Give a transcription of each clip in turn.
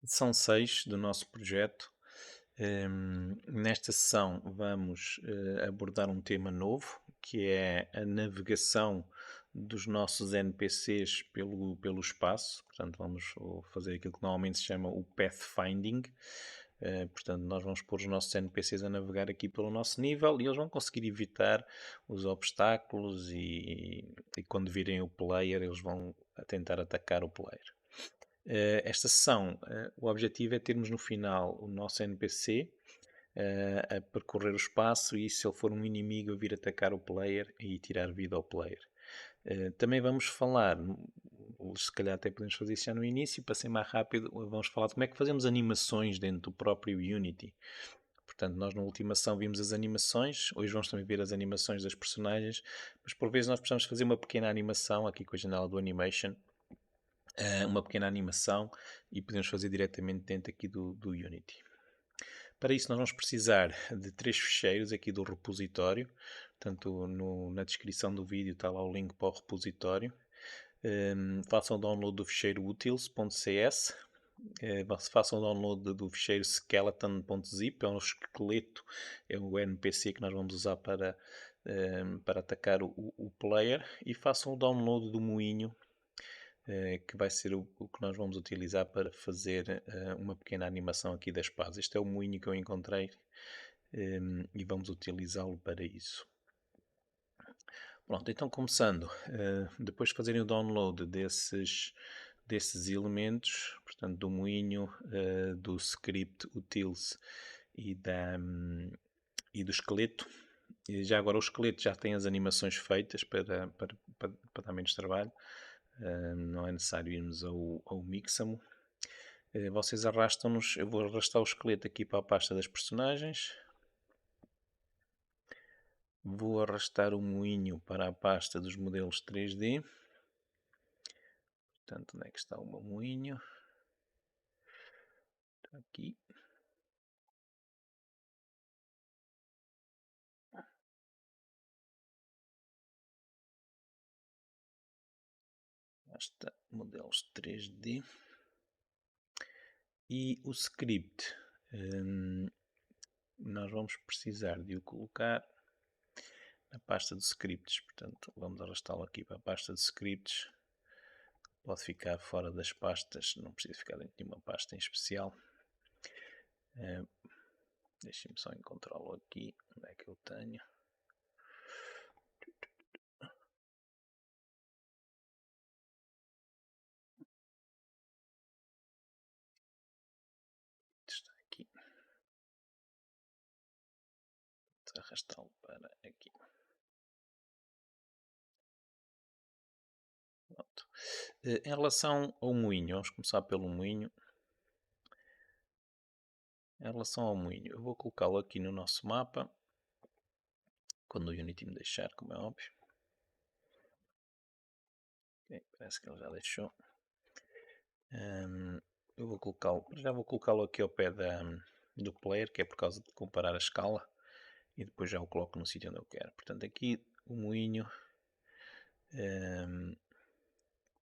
São 6 do nosso projeto. Nesta sessão vamos abordar um tema novo, que é a navegação dos nossos NPCs pelo espaço. Portanto, vamos fazer aquilo que normalmente se chama o pathfinding. Portanto, nós vamos pôr os nossos NPCs a navegar aqui pelo nosso nível e eles vão conseguir evitar os obstáculos e quando virem o player, eles vão tentar atacar o player. Esta sessão, o objetivo é termos no final o nosso NPC a percorrer o espaço e se ele for um inimigo a vir atacar o player e tirar vida ao player. Também vamos falar, se calhar até podemos fazer isso já no início, para ser mais rápido, vamos falar de como é que fazemos animações dentro do próprio Unity. Portanto, nós na última ação vimos as animações, hoje vamos também ver as animações das personagens, mas por vezes nós precisamos fazer uma pequena animação aqui com a janela do Animation, uma pequena animação e podemos fazer diretamente dentro aqui do Unity. Para isso nós vamos precisar de 3 ficheiros aqui do repositório, portanto na descrição do vídeo está lá o link para o repositório. Façam o download do ficheiro utils.cs, façam o download do ficheiro skeleton.zip, é um esqueleto, é o NPC que nós vamos usar para atacar o player, e façam o download do moinho, que vai ser o que nós vamos utilizar para fazer uma pequena animação aqui das pás. Este é o moinho que eu encontrei e vamos utilizá-lo para isso. Pronto, então começando, depois de fazerem o download desses elementos, portanto do moinho, do script utils e do esqueleto. E já agora o esqueleto já tem as animações feitas para dar menos trabalho. Não é necessário irmos ao Mixamo. Vocês arrastam-nos, eu vou arrastar o esqueleto aqui para a pasta das personagens. Vou arrastar o moinho para a pasta dos modelos 3D. Portanto, onde é que está o meu moinho? Está aqui. Pasta modelos 3D. E o script, nós vamos precisar de o colocar na pasta de scripts. Portanto, vamos arrastá-lo aqui para a pasta de scripts. Pode ficar fora das pastas, não precisa ficar dentro de nenhuma pasta em especial. Deixem-me só encontrá-lo aqui. Onde é que eu tenho? Está aqui. Vou arrastá-lo para aqui. Pronto. Em relação ao moinho, vamos começar pelo moinho. Em relação ao moinho, eu vou colocá-lo aqui no nosso mapa, quando o Unity me deixar, como é óbvio. Okay, parece que ele já deixou. Eu vou colocá-lo, já vou colocá-lo aqui ao pé do player, que é por causa de comparar a escala, e depois já o coloco no sítio onde eu quero. Portanto, aqui o moinho,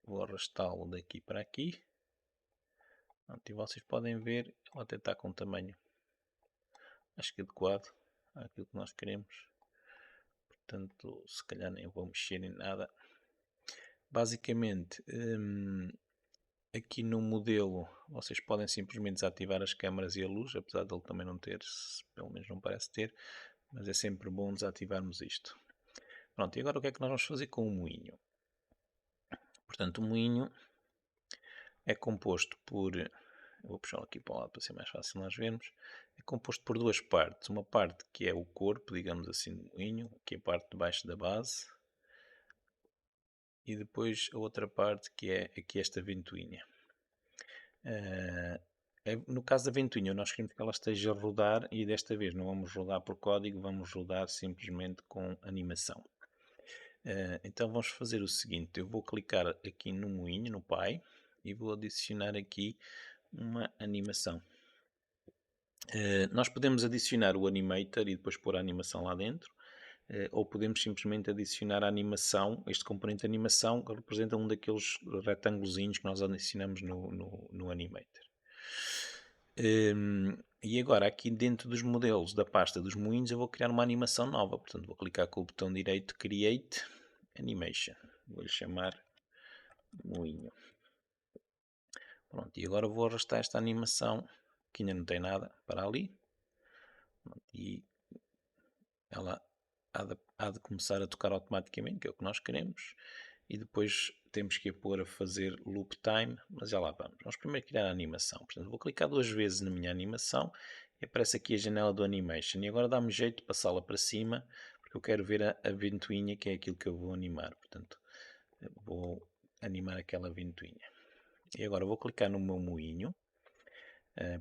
vou arrastá-lo daqui para aqui. Pronto, e vocês podem ver, ele até está com um tamanho, acho que adequado àquilo que nós queremos. Portanto, se calhar nem vou mexer em nada. Basicamente, aqui no modelo vocês podem simplesmente desativar as câmaras e a luz, apesar dele também não ter, pelo menos não parece ter, mas é sempre bom desativarmos isto. Pronto, e agora o que é que nós vamos fazer com o moinho? Portanto, o moinho é composto por, eu vou puxá-lo aqui para o lado para ser mais fácil nós vermos, é composto por duas partes. Uma parte que é o corpo, digamos assim, do moinho, que é a parte de baixo da base, e depois a outra parte que é aqui esta ventoinha. No caso da ventoinha, nós queremos que ela esteja a rodar e desta vez não vamos rodar por código, vamos rodar simplesmente com animação. Então vamos fazer o seguinte, eu vou clicar aqui no moinho, no Pi, e vou adicionar aqui uma animação. Nós podemos adicionar o animator e depois pôr a animação lá dentro, ou podemos simplesmente adicionar a animação, este componente de animação que representa um daqueles retângulozinhos que nós adicionamos no animator. E agora aqui dentro dos modelos da pasta dos moinhos eu vou criar uma animação nova, portanto vou clicar com o botão direito Create Animation, vou-lhe chamar moinho. Pronto, e agora vou arrastar esta animação, que ainda não tem nada, para ali, e ela há de começar a tocar automaticamente, que é o que nós queremos, e depois temos que a pôr a fazer loop time, mas já lá vamos. Vamos primeiro criar a animação, portanto vou clicar duas vezes na minha animação, e aparece aqui a janela do animation, e agora dá-me jeito de passá-la para cima, porque eu quero ver a ventoinha, que é aquilo que eu vou animar, portanto vou animar aquela ventoinha. E agora vou clicar no meu moinho,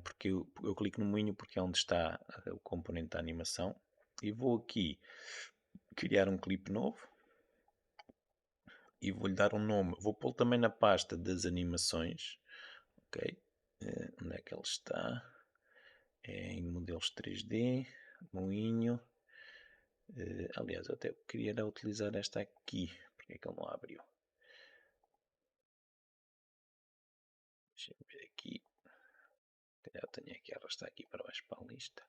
porque eu clico no moinho porque é onde está o componente da animação, e vou aqui criar um clipe novo e vou-lhe dar um nome. Vou pô-lo também na pasta das animações, ok? Onde é que ele está? É em modelos 3D, moinho. Aliás, eu até queria utilizar esta aqui, porque é que ele não abriu? Deixa-me ver aqui. Eu tenho aqui a arrastar aqui para baixo para a lista.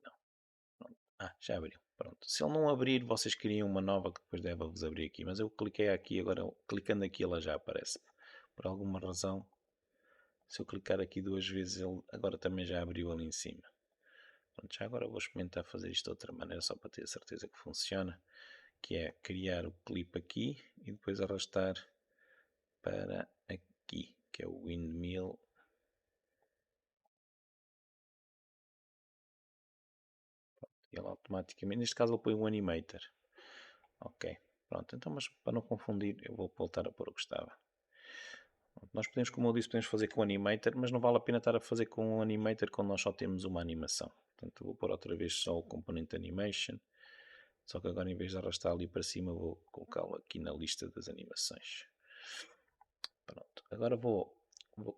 Não. Pronto. Ah, já abriu. Pronto. Se ele não abrir, vocês criam uma nova que depois deve-vos abrir aqui. Mas eu cliquei aqui, agora clicando aqui ela já aparece. Por alguma razão, se eu clicar aqui duas vezes, ele agora também já abriu ali em cima. Pronto, já agora vou experimentar fazer isto de outra maneira, só para ter a certeza que funciona. Que é criar o clipe aqui e depois arrastar para aqui, que é o windmill. Ele automaticamente, neste caso ele põe o animator. Ok, pronto, então mas para não confundir eu vou voltar a pôr o que estava. Nós podemos, como eu disse, podemos fazer com o animator, mas não vale a pena estar a fazer com o animator quando nós só temos uma animação. Portanto, vou pôr outra vez só o componente animation, só que agora em vez de arrastar ali para cima vou colocá-lo aqui na lista das animações. Pronto, agora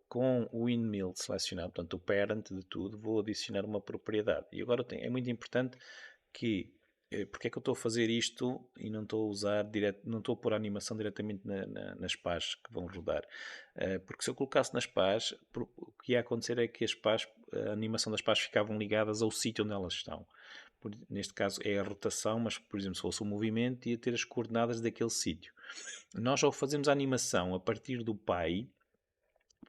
com o windmill selecionado, portanto o parent de tudo, vou adicionar uma propriedade. E agora é muito importante que porque é que eu estou a fazer isto e não estou a usar não estou a pôr a animação diretamente nas pás que vão rodar. Porque se eu colocasse nas pás, o que ia acontecer é que a animação das pás ficavam ligadas ao sítio onde elas estão. Neste caso é a rotação, mas por exemplo, se fosse o movimento, ia ter as coordenadas daquele sítio. Nós, ao fazermos a animação a partir do pai,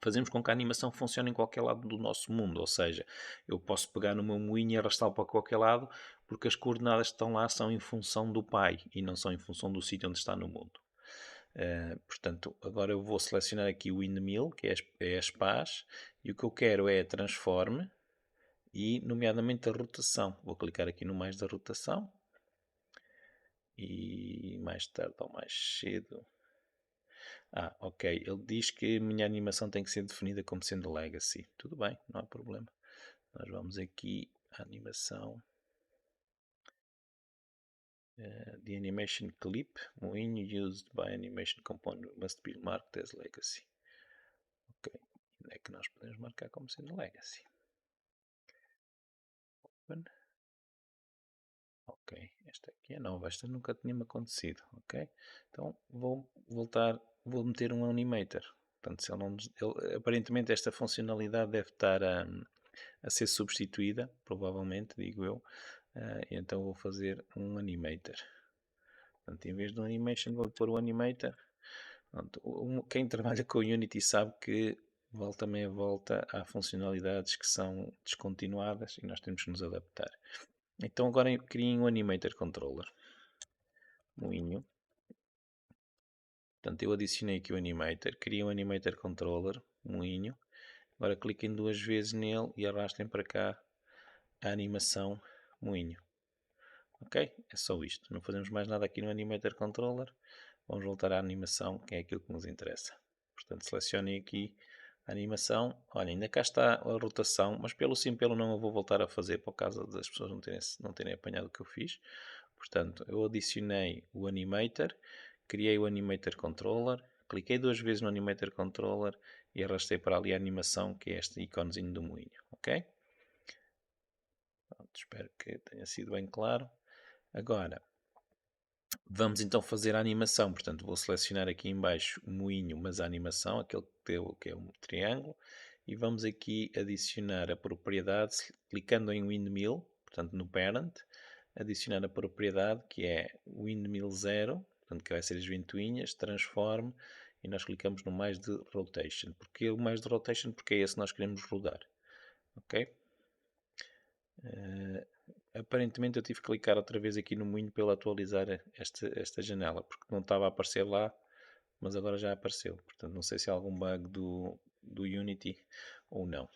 fazemos com que a animação funcione em qualquer lado do nosso mundo. Ou seja, eu posso pegar no meu moinho e arrastá-lo para qualquer lado, porque as coordenadas que estão lá são em função do pai e não são em função do sítio onde está no mundo. Portanto, agora eu vou selecionar aqui o windmill, que é as pás, e o que eu quero é a transforme e, nomeadamente, a rotação. Vou clicar aqui no mais da rotação e mais tarde ou mais cedo. Ok. Ele diz que a minha animação tem que ser definida como sendo legacy. Tudo bem, não há problema. Nós vamos aqui à animação. The animation clip when used by animation component must be marked as legacy. Ok. Onde é que nós podemos marcar como sendo legacy? Open. Ok. Esta aqui é nova. Esta nunca tinha-me acontecido. Ok. Então vou voltar. Vou meter um animator. Portanto, se ele não, aparentemente esta funcionalidade deve estar a ser substituída, provavelmente, digo eu. Então vou fazer um animator. Portanto, em vez do animation, vou pôr o animator. Pronto, quem trabalha com Unity sabe que volta meia volta há funcionalidades que são descontinuadas e nós temos que nos adaptar. Então agora criem um animator controller. Moinho. Portanto, eu adicionei aqui o animator, criei um animator controller, moinho. Agora cliquem duas vezes nele e arrastem para cá a animação moinho. Ok? É só isto. Não fazemos mais nada aqui no Animator Controller. Vamos voltar à animação, que é aquilo que nos interessa. Portanto, selecionem aqui a animação. Olha, ainda cá está a rotação, mas pelo sim, pelo não eu vou voltar a fazer por causa das pessoas não terem apanhado o que eu fiz. Portanto, eu adicionei o Animator, criei o Animator Controller, cliquei duas vezes no Animator Controller e arrastei para ali a animação, que é este iconezinho do moinho. Ok? Pronto, espero que tenha sido bem claro. Agora, vamos então fazer a animação. Portanto, vou selecionar aqui em baixo o moinho, mas a animação, aquele que é um triângulo, e vamos aqui adicionar a propriedade, clicando em windmill, portanto no parent, adicionar a propriedade que é windmill 0, portanto que vai ser as ventoinhas, transforme, e nós clicamos no mais de rotation. Porque o mais de rotation? Porque é esse que nós queremos rodar. Ok? Aparentemente eu tive que clicar outra vez aqui no moinho para ele atualizar esta janela, porque não estava a aparecer lá, mas agora já apareceu. Portanto, não sei se há algum bug do Unity ou não.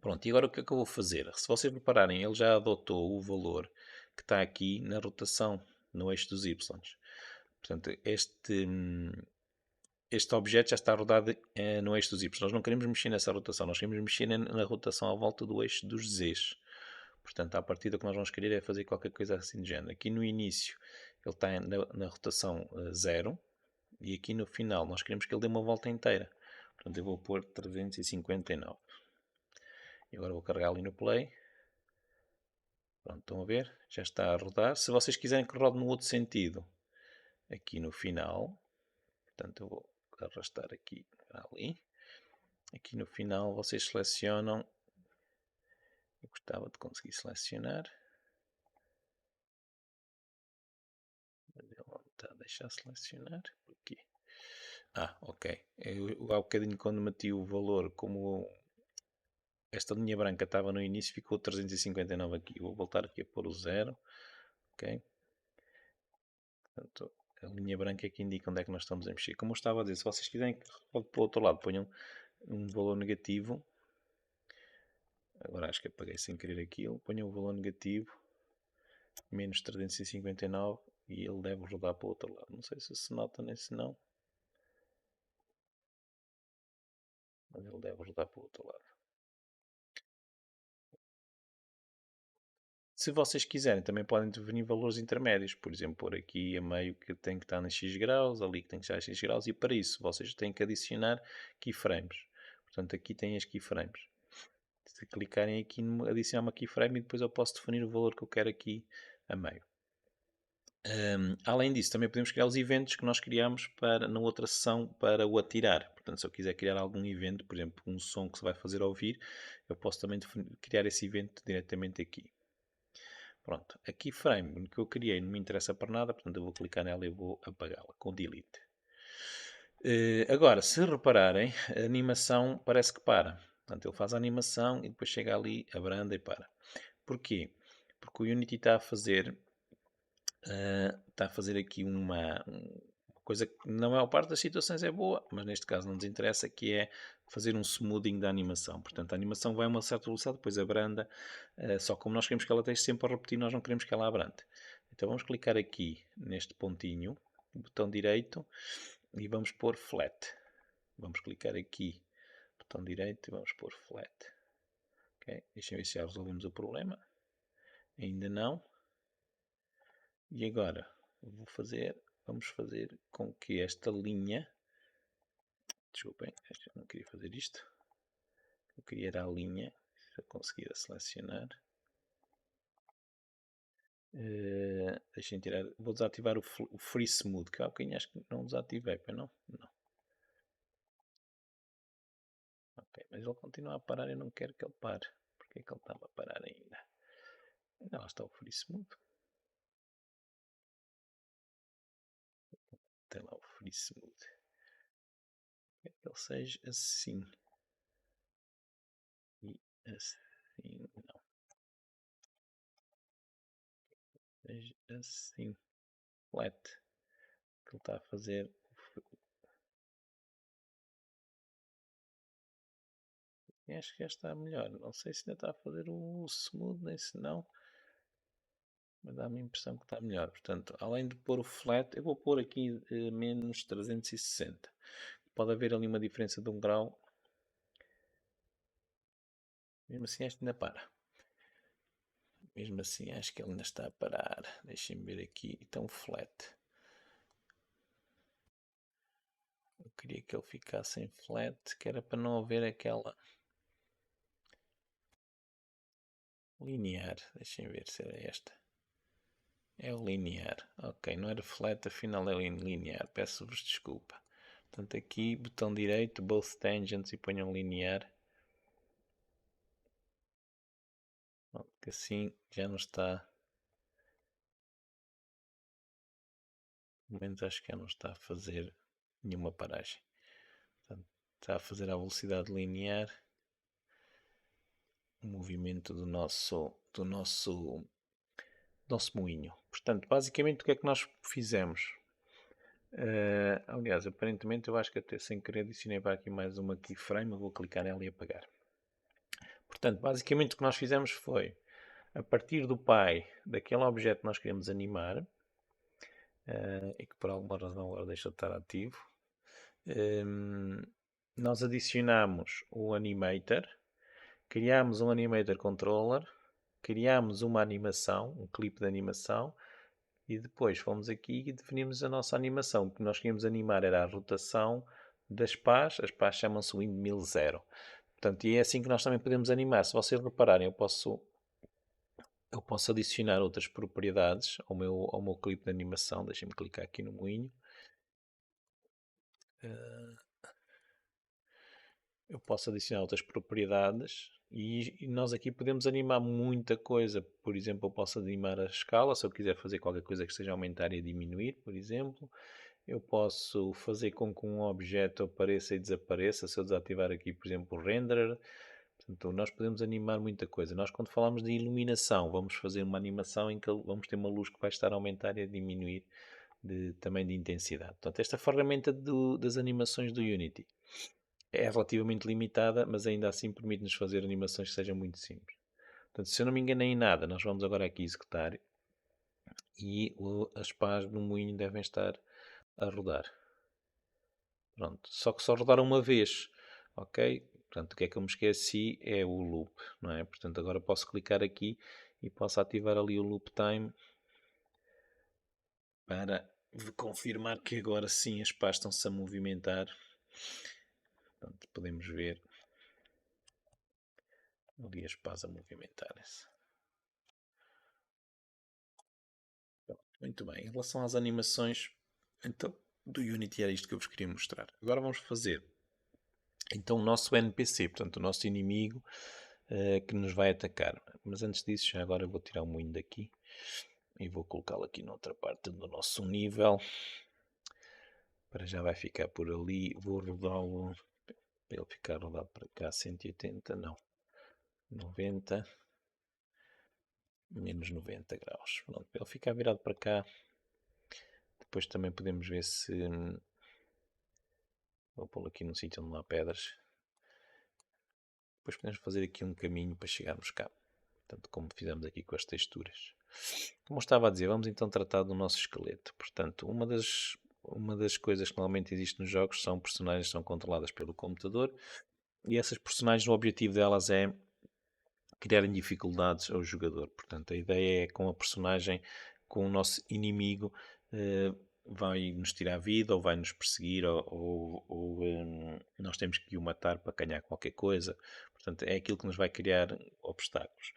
Pronto, e agora o que é que eu vou fazer? Se vocês repararem, ele já adotou o valor que está aqui na rotação, no eixo dos Y. Portanto, este objeto já está rodado no eixo dos Y. Nós não queremos mexer nessa rotação, nós queremos mexer na rotação à volta do eixo dos Zs. Portanto, à partida o que nós vamos querer é fazer qualquer coisa assim de género. Aqui no início ele está na rotação 0 e aqui no final nós queremos que ele dê uma volta inteira. Portanto, eu vou pôr 359. E agora vou carregar ali no play. Pronto, estão a ver? Já está a rodar. Se vocês quiserem que rode no outro sentido, aqui no final, portanto eu vou arrastar aqui para ali. Aqui no final vocês selecionam. Eu gostava de conseguir selecionar. Mas ele não está a deixar selecionar. Aqui. Ok. Eu há bocadinho quando meti o valor, como esta linha branca estava no início, ficou 359 aqui. Vou voltar aqui a pôr o 0. Ok. Portanto, a linha branca é que indica onde é que nós estamos a mexer. Como eu estava a dizer, se vocês quiserem que rode para o outro lado, ponham um valor negativo. Agora acho que apaguei sem querer aquilo. Ponham o valor negativo, menos 359, e ele deve rodar para o outro lado. Não sei se nota nem se não. Mas ele deve rodar para o outro lado. Se vocês quiserem, também podem definir valores intermédios. Por exemplo, pôr aqui a meio que tem que estar em X graus, ali que tem que estar em X graus, e para isso vocês têm que adicionar keyframes. Portanto, aqui tem as keyframes. Se clicarem aqui, adicionar uma keyframe e depois eu posso definir o valor que eu quero aqui a meio. Além disso, também podemos criar os eventos que nós criamos na outra sessão para o atirar. Portanto, se eu quiser criar algum evento, por exemplo, um som que se vai fazer ouvir, eu posso também criar esse evento diretamente aqui. Pronto, a keyframe que eu criei não me interessa para nada, portanto eu vou clicar nela e vou apagá-la com delete. Agora, se repararem, a animação parece que para. Portanto, ele faz a animação e depois chega ali, abranda e para. Porquê? Porque o Unity está a fazer aqui uma coisa que na maior parte das situações é boa, mas neste caso não nos interessa, que é fazer um smoothing da animação. Portanto, a animação vai a uma certa velocidade, depois abranda, só como nós queremos que ela esteja sempre a repetir, nós não queremos que ela abrande. Então vamos clicar aqui neste pontinho, botão direito, e vamos pôr flat. Vamos clicar aqui, botão direito, e vamos pôr flat. Okay? Deixem ver se já resolvemos o problema. Ainda não. E agora vamos fazer com que esta linha, desculpem, eu não queria fazer isto, eu queria era a linha, se eu conseguir selecionar, deixem tirar, vou desativar o Free Smooth, que há bocadinho acho que não desativei, pois não? Não. Ok, mas ele continua a parar e eu não quero que ele pare. Porque é que ele estava a parar ainda? Ainda lá está o Free Smooth. Tem lá o Free Smooth. Quero que ele seja assim. E assim, não. Seja assim. Flat. Que ele está a fazer. E acho que já está melhor. Não sei se ainda está a fazer o smooth, nem se não. Mas dá-me a impressão que está melhor. Portanto, além de pôr o flat, eu vou pôr aqui menos 360. Pode haver ali uma diferença de 1 grau. Mesmo assim, este ainda para. Mesmo assim, acho que ele ainda está a parar. Deixem-me ver aqui. Então, flat. Eu queria que ele ficasse em flat, que era para não haver aquela linear. Deixem ver se era esta. É o linear. Ok, não era flat, afinal é linear. Peço-vos desculpa. Portanto, aqui, botão direito, both tangents e ponham linear. Que assim já não está. No momento acho que já não está a fazer nenhuma paragem. Portanto, está a fazer a velocidade linear o movimento do nosso moinho. Portanto, basicamente o que é que nós fizemos? Aliás, aparentemente eu acho que até sem querer adicionei para aqui mais uma keyframe, eu vou clicar nela e apagar. Portanto, basicamente o que nós fizemos foi, a partir do pai daquele objeto que nós queremos animar, e que por alguma razão agora deixa de estar ativo, nós adicionamos o animator, criamos um animator controller, criamos uma animação, um clipe de animação, e depois fomos aqui e definimos a nossa animação. O que nós queríamos animar era a rotação das pás. As pás chamam-se Windmill Zero. Portanto, e é assim que nós também podemos animar. Se vocês repararem, eu posso adicionar outras propriedades ao meu clipe de animação. Deixem-me clicar aqui no moinho. Eu posso adicionar outras propriedades e nós aqui podemos animar muita coisa. Por exemplo, eu posso animar a escala, se eu quiser fazer qualquer coisa que esteja a aumentar e diminuir, por exemplo. Eu posso fazer com que um objeto apareça e desapareça, se eu desativar aqui, por exemplo, o renderer. Portanto, nós podemos animar muita coisa. Nós, quando falamos de iluminação, vamos fazer uma animação em que vamos ter uma luz que vai estar a aumentar e a diminuir também de intensidade. Portanto, esta ferramenta das animações do Unity é relativamente limitada, mas ainda assim permite-nos fazer animações que sejam muito simples. Portanto, se eu não me enganei em nada, nós vamos agora aqui executar e as pás no moinho devem estar a rodar. Pronto, só que só rodaram uma vez, ok? Portanto, o que é que eu me esqueci é o loop, não é? Portanto, agora posso clicar aqui e posso ativar ali o loop time para confirmar que agora sim as pás estão-se a movimentar. Portanto, podemos ver ali as pás a movimentarem-se. Muito bem, em relação às animações, então, do Unity era isto que eu vos queria mostrar. Agora vamos fazer então o nosso NPC, portanto o nosso inimigo que nos vai atacar. Mas antes disso, já agora eu vou tirar o moinho daqui e vou colocá-lo aqui noutra parte do nosso nível. Para já vai ficar por ali, vou rodá-lo para ele ficar rodado para cá, 180, não, 90, menos 90 graus. Pronto, para ele ficar virado para cá. Depois também podemos ver se... Vou pô-lo aqui num sítio onde não há pedras. Depois podemos fazer aqui um caminho para chegarmos cá. Portanto, como fizemos aqui com as texturas. Como eu estava a dizer, vamos então tratar do nosso esqueleto. Portanto, uma das coisas que normalmente existe nos jogos são personagens que são controladas pelo computador. E essas personagens, o objetivo delas é criarem dificuldades ao jogador. Portanto, a ideia é com a personagem, com o nosso inimigo, vai nos tirar a vida ou vai nos perseguir ou nós temos que o matar para ganhar qualquer coisa. Portanto, é aquilo que nos vai criar obstáculos.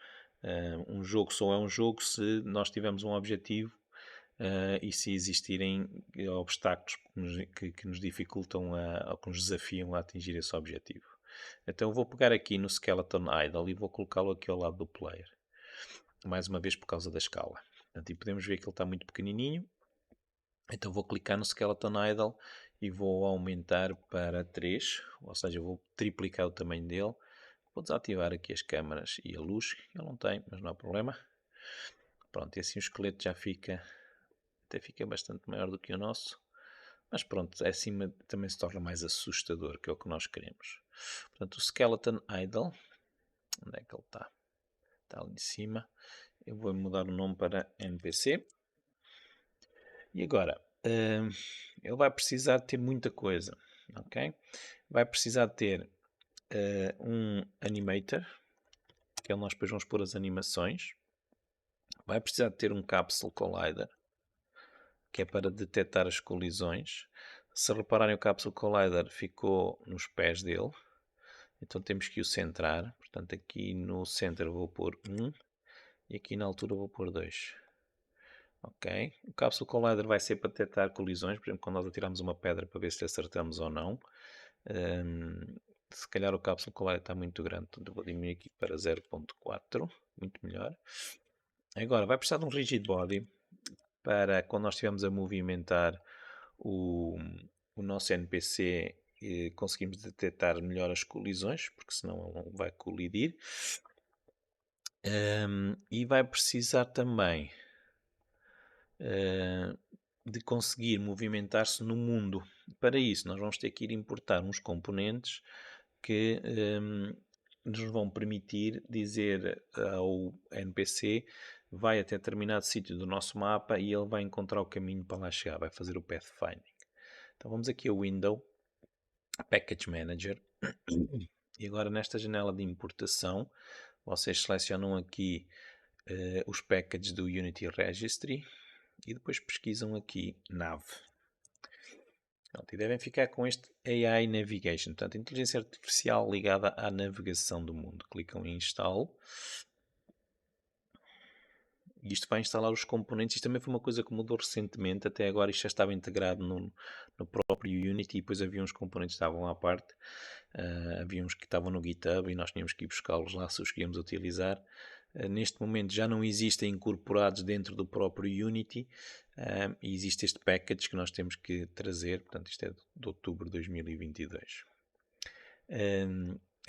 Um jogo só é um jogo se nós tivermos um objetivo e se existirem obstáculos que nos dificultam ou que nos desafiam a atingir esse objetivo. Então vou pegar aqui no Skeleton Idle e vou colocá-lo aqui ao lado do player. Mais uma vez por causa da escala. Portanto, e podemos ver que ele está muito pequenininho. Então vou clicar no Skeleton Idle e vou aumentar para 3. Ou seja, vou triplicar o tamanho dele. Vou desativar aqui as câmaras e a luz. Ele não tem, mas não há problema. Pronto, e assim o esqueleto já até fica bastante maior do que o nosso. Mas pronto, acima também se torna mais assustador, que é o que nós queremos. Portanto, o Skeleton Idle, onde é que ele está? Está ali em cima. Eu vou mudar o nome para NPC. E agora, ele vai precisar de ter muita coisa, ok? Vai precisar de ter um animator, que é onde nós depois vamos pôr as animações. Vai precisar de ter um Capsule Collider, que é para detectar as colisões. Se repararem, o Capsule Collider ficou nos pés dele. Então temos que o centrar. Portanto, aqui no center vou pôr 1 e aqui na altura vou pôr 2. Ok. O Capsule Collider vai ser para detectar colisões, por exemplo, quando nós atiramos uma pedra para ver se acertamos ou não. Hum, Se calhar o Capsule Collider está muito grande, portanto eu vou diminuir aqui para 0.4, muito melhor. Agora, vai precisar de um rigid body para quando nós estivermos a movimentar o, o nosso NPC, conseguimos detectar melhor as colisões, porque senão ele não vai colidir. E vai precisar também eh, de conseguir movimentar-se no mundo. Para isso, nós vamos ter que ir importar uns componentes que nos vão permitir dizer ao NPC vai até determinado sítio do nosso mapa e ele vai encontrar o caminho para lá chegar, vai fazer o pathfinding. Então vamos aqui ao Window, Package Manager, e agora nesta janela de importação, vocês selecionam aqui os packages do Unity Registry e depois pesquisam aqui nav. Pronto, e devem ficar com este AI Navigation, portanto, inteligência artificial ligada à navegação do mundo. Clicam em Install. E isto vai instalar os componentes. Isto também foi uma coisa que mudou recentemente. Até agora isto já estava integrado no próprio Unity e depois havia uns componentes que estavam à parte. Havia uns que estavam no GitHub e nós tínhamos que ir buscá-los lá se os queríamos utilizar. Neste momento já não existem incorporados dentro do próprio Unity e existe este package que nós temos que trazer. Portanto, isto é de outubro de 2022.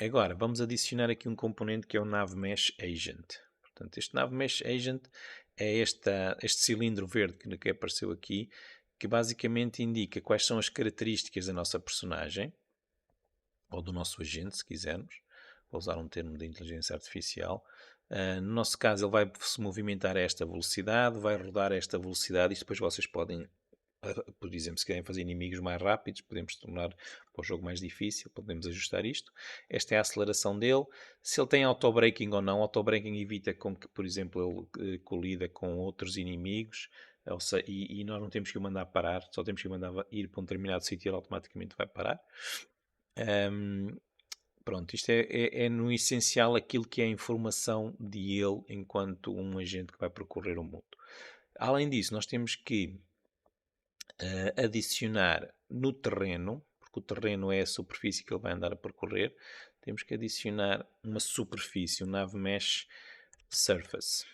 Agora, vamos adicionar aqui um componente que é o Nav Mesh Agent. Portanto, este Nav Mesh Agent é este cilindro verde que apareceu aqui, que basicamente indica quais são as características da nossa personagem, ou do nosso agente, se quisermos. Vou usar um termo de inteligência artificial. No nosso caso, ele vai se movimentar a esta velocidade, vai rodar a esta velocidade, e depois vocês podem por exemplo, se querem fazer inimigos mais rápidos, podemos tornar para o jogo mais difícil, podemos ajustar isto. Esta é a aceleração dele. Se ele tem auto-braking ou não, auto-braking evita com que, por exemplo, ele colida com outros inimigos, e nós não temos que o mandar parar, só temos que o mandar ir para um determinado sítio e ele automaticamente vai parar. Pronto, isto é no essencial aquilo que é a informação de ele enquanto um agente que vai percorrer o mundo. Além disso, nós temos que adicionar no terreno, porque o terreno é a superfície que ele vai andar a percorrer, temos que adicionar uma superfície, um Nav Mesh Surface.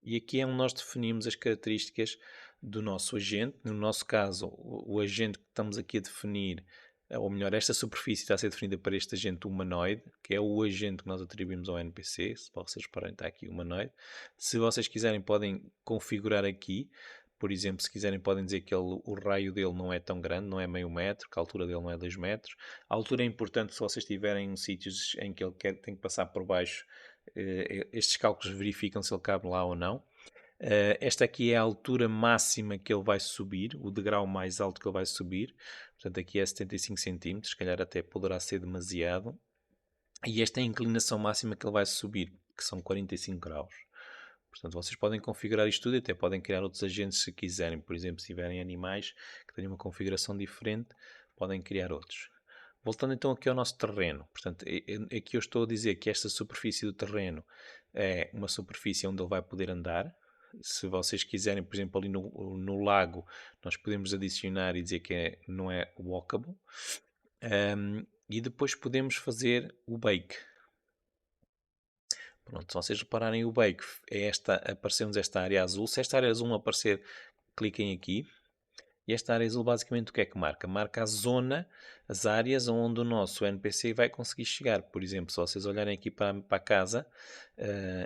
E aqui é onde nós definimos as características do nosso agente. No nosso caso, o agente que estamos aqui a definir, ou melhor, esta superfície está a ser definida para este agente humanoide, que é o agente que nós atribuímos ao NPC. Se vocês reparem, está aqui humanoide. Se vocês quiserem, podem configurar aqui. Por exemplo, se quiserem, podem dizer que o raio dele não é tão grande, não é meio metro, que a altura dele não é 2 metros. A altura é importante se vocês estiverem em sítios em que ele tem que passar por baixo. Estes cálculos verificam se ele cabe lá ou não. Esta aqui é a altura máxima que ele vai subir, o degrau mais alto que ele vai subir. Portanto, aqui é 75 cm, se calhar até poderá ser demasiado. E esta é a inclinação máxima que ele vai subir, que são 45 graus. Portanto, vocês podem configurar isto tudo e até podem criar outros agentes se quiserem. Por exemplo, se tiverem animais que tenham uma configuração diferente, podem criar outros. Voltando então aqui ao nosso terreno. Portanto, aqui eu estou a dizer que esta superfície do terreno é uma superfície onde ele vai poder andar. Se vocês quiserem, por exemplo, ali no lago, nós podemos adicionar e dizer que não é walkable. E depois podemos fazer o bake. Pronto, se vocês repararem o bake, apareceu-nos esta área azul. Se esta área azul não aparecer, cliquem aqui. E esta área azul basicamente o que é que marca? Marca a zona, as áreas onde o nosso NPC vai conseguir chegar. Por exemplo, se vocês olharem aqui para a casa,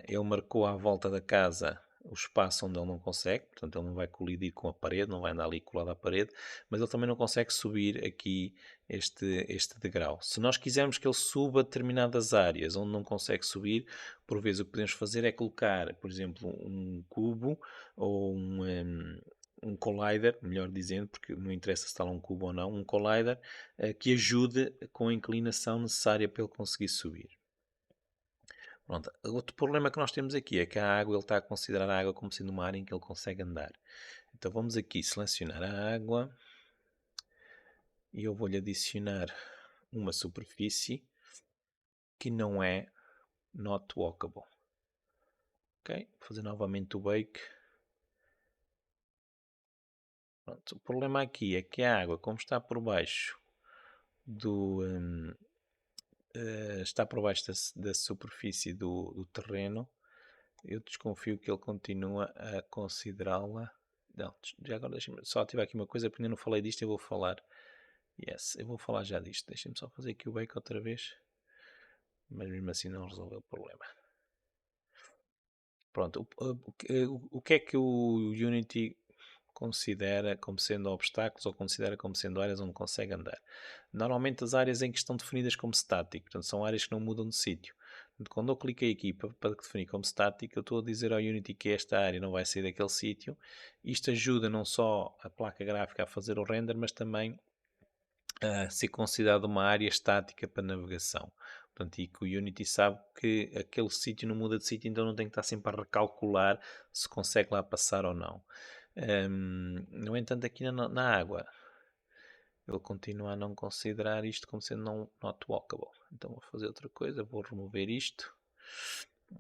ele marcou à volta da casa o espaço onde ele não consegue, portanto ele não vai colidir com a parede, não vai andar ali colado à parede, mas ele também não consegue subir aqui este degrau. Se nós quisermos que ele suba determinadas áreas onde não consegue subir, por vezes o que podemos fazer é colocar, por exemplo, um cubo ou um collider, melhor dizendo, porque não interessa se está lá um cubo ou não, um collider que ajude com a inclinação necessária para ele conseguir subir. Pronto. Outro problema que nós temos aqui é que a água, ele está a considerar a água como sendo uma área em que ele consegue andar. Então vamos aqui selecionar a água e eu vou-lhe adicionar uma superfície que não é not walkable. Ok? Vou fazer novamente o bake. Pronto, o problema aqui é que a água, como está por baixo do, está por baixo da superfície do terreno, eu desconfio que ele continua a considerá-la. Não, já agora deixa-me só ativar aqui uma coisa, porque ainda não falei disto, eu vou falar. Yes, eu vou falar já disto. Deixa-me só fazer aqui o bake outra vez, mas mesmo assim não resolveu o problema. Pronto, o que é que o Unity considera como sendo obstáculos ou considera como sendo áreas onde consegue andar? Normalmente as áreas em que estão definidas como static, portanto são áreas que não mudam de sítio. Portanto, quando eu cliquei aqui para definir como static, eu estou a dizer ao Unity que esta área não vai sair daquele sítio. Isto ajuda não só a placa gráfica a fazer o render, mas também a ser considerado uma área estática para navegação. Portanto, e que o Unity sabe que aquele sítio não muda de sítio, então não tem que estar sempre a recalcular se consegue lá passar ou não. No entanto, aqui na água, ele continua a não considerar isto como sendo not walkable. Então vou fazer outra coisa, vou remover isto.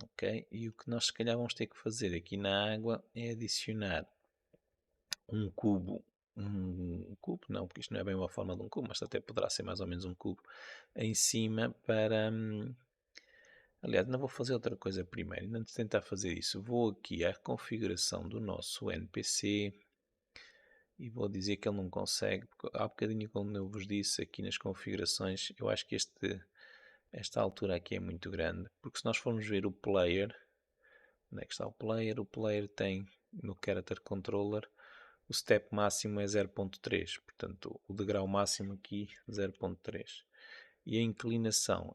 Ok, e o que nós se calhar vamos ter que fazer aqui na água é adicionar um cubo, um cubo, não, porque isto não é bem uma forma de um cubo, mas até poderá ser mais ou menos um cubo, em cima para... aliás, não vou fazer outra coisa primeiro, ainda antes de tentar fazer isso, vou aqui à configuração do nosso NPC e vou dizer que ele não consegue, porque há bocadinho, como eu vos disse aqui nas configurações, eu acho que esta altura aqui é muito grande, porque se nós formos ver o player, onde é que está o player? O player tem no Character Controller o step máximo é 0.3, portanto o degrau máximo aqui 0.3. E a inclinação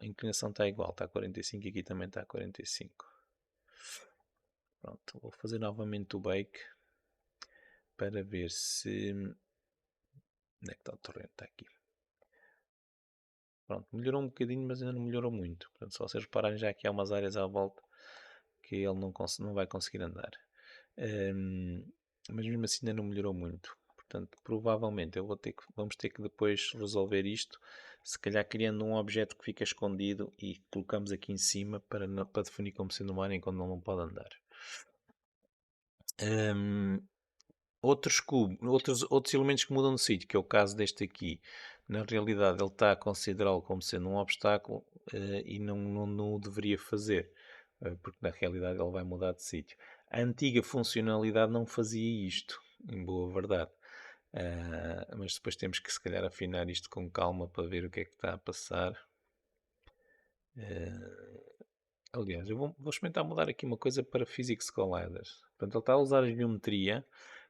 está igual, está a 45 e aqui também está a 45. Pronto, vou fazer novamente o bake para ver se... onde é que está o torrente? Está aqui. Pronto, melhorou um bocadinho, mas ainda não melhorou muito. Portanto, se vocês repararem, já aqui há umas áreas à volta que ele não vai conseguir andar. Mas mesmo assim ainda não melhorou muito. Portanto, provavelmente vamos ter que depois resolver isto, se calhar criando um objeto que fica escondido e colocamos aqui em cima para definir como sendo uma área em que ele não pode andar. Outros elementos que mudam de sítio, que é o caso deste aqui, na realidade ele está a considerá-lo como sendo um obstáculo e não o deveria fazer, porque na realidade ele vai mudar de sítio. A antiga funcionalidade não fazia isto, em boa verdade. Mas depois temos que se calhar afinar isto com calma para ver o que é que está a passar. Aliás, eu vou experimentar mudar aqui uma coisa para Physics Colliders. Portanto, ele está a usar a geometria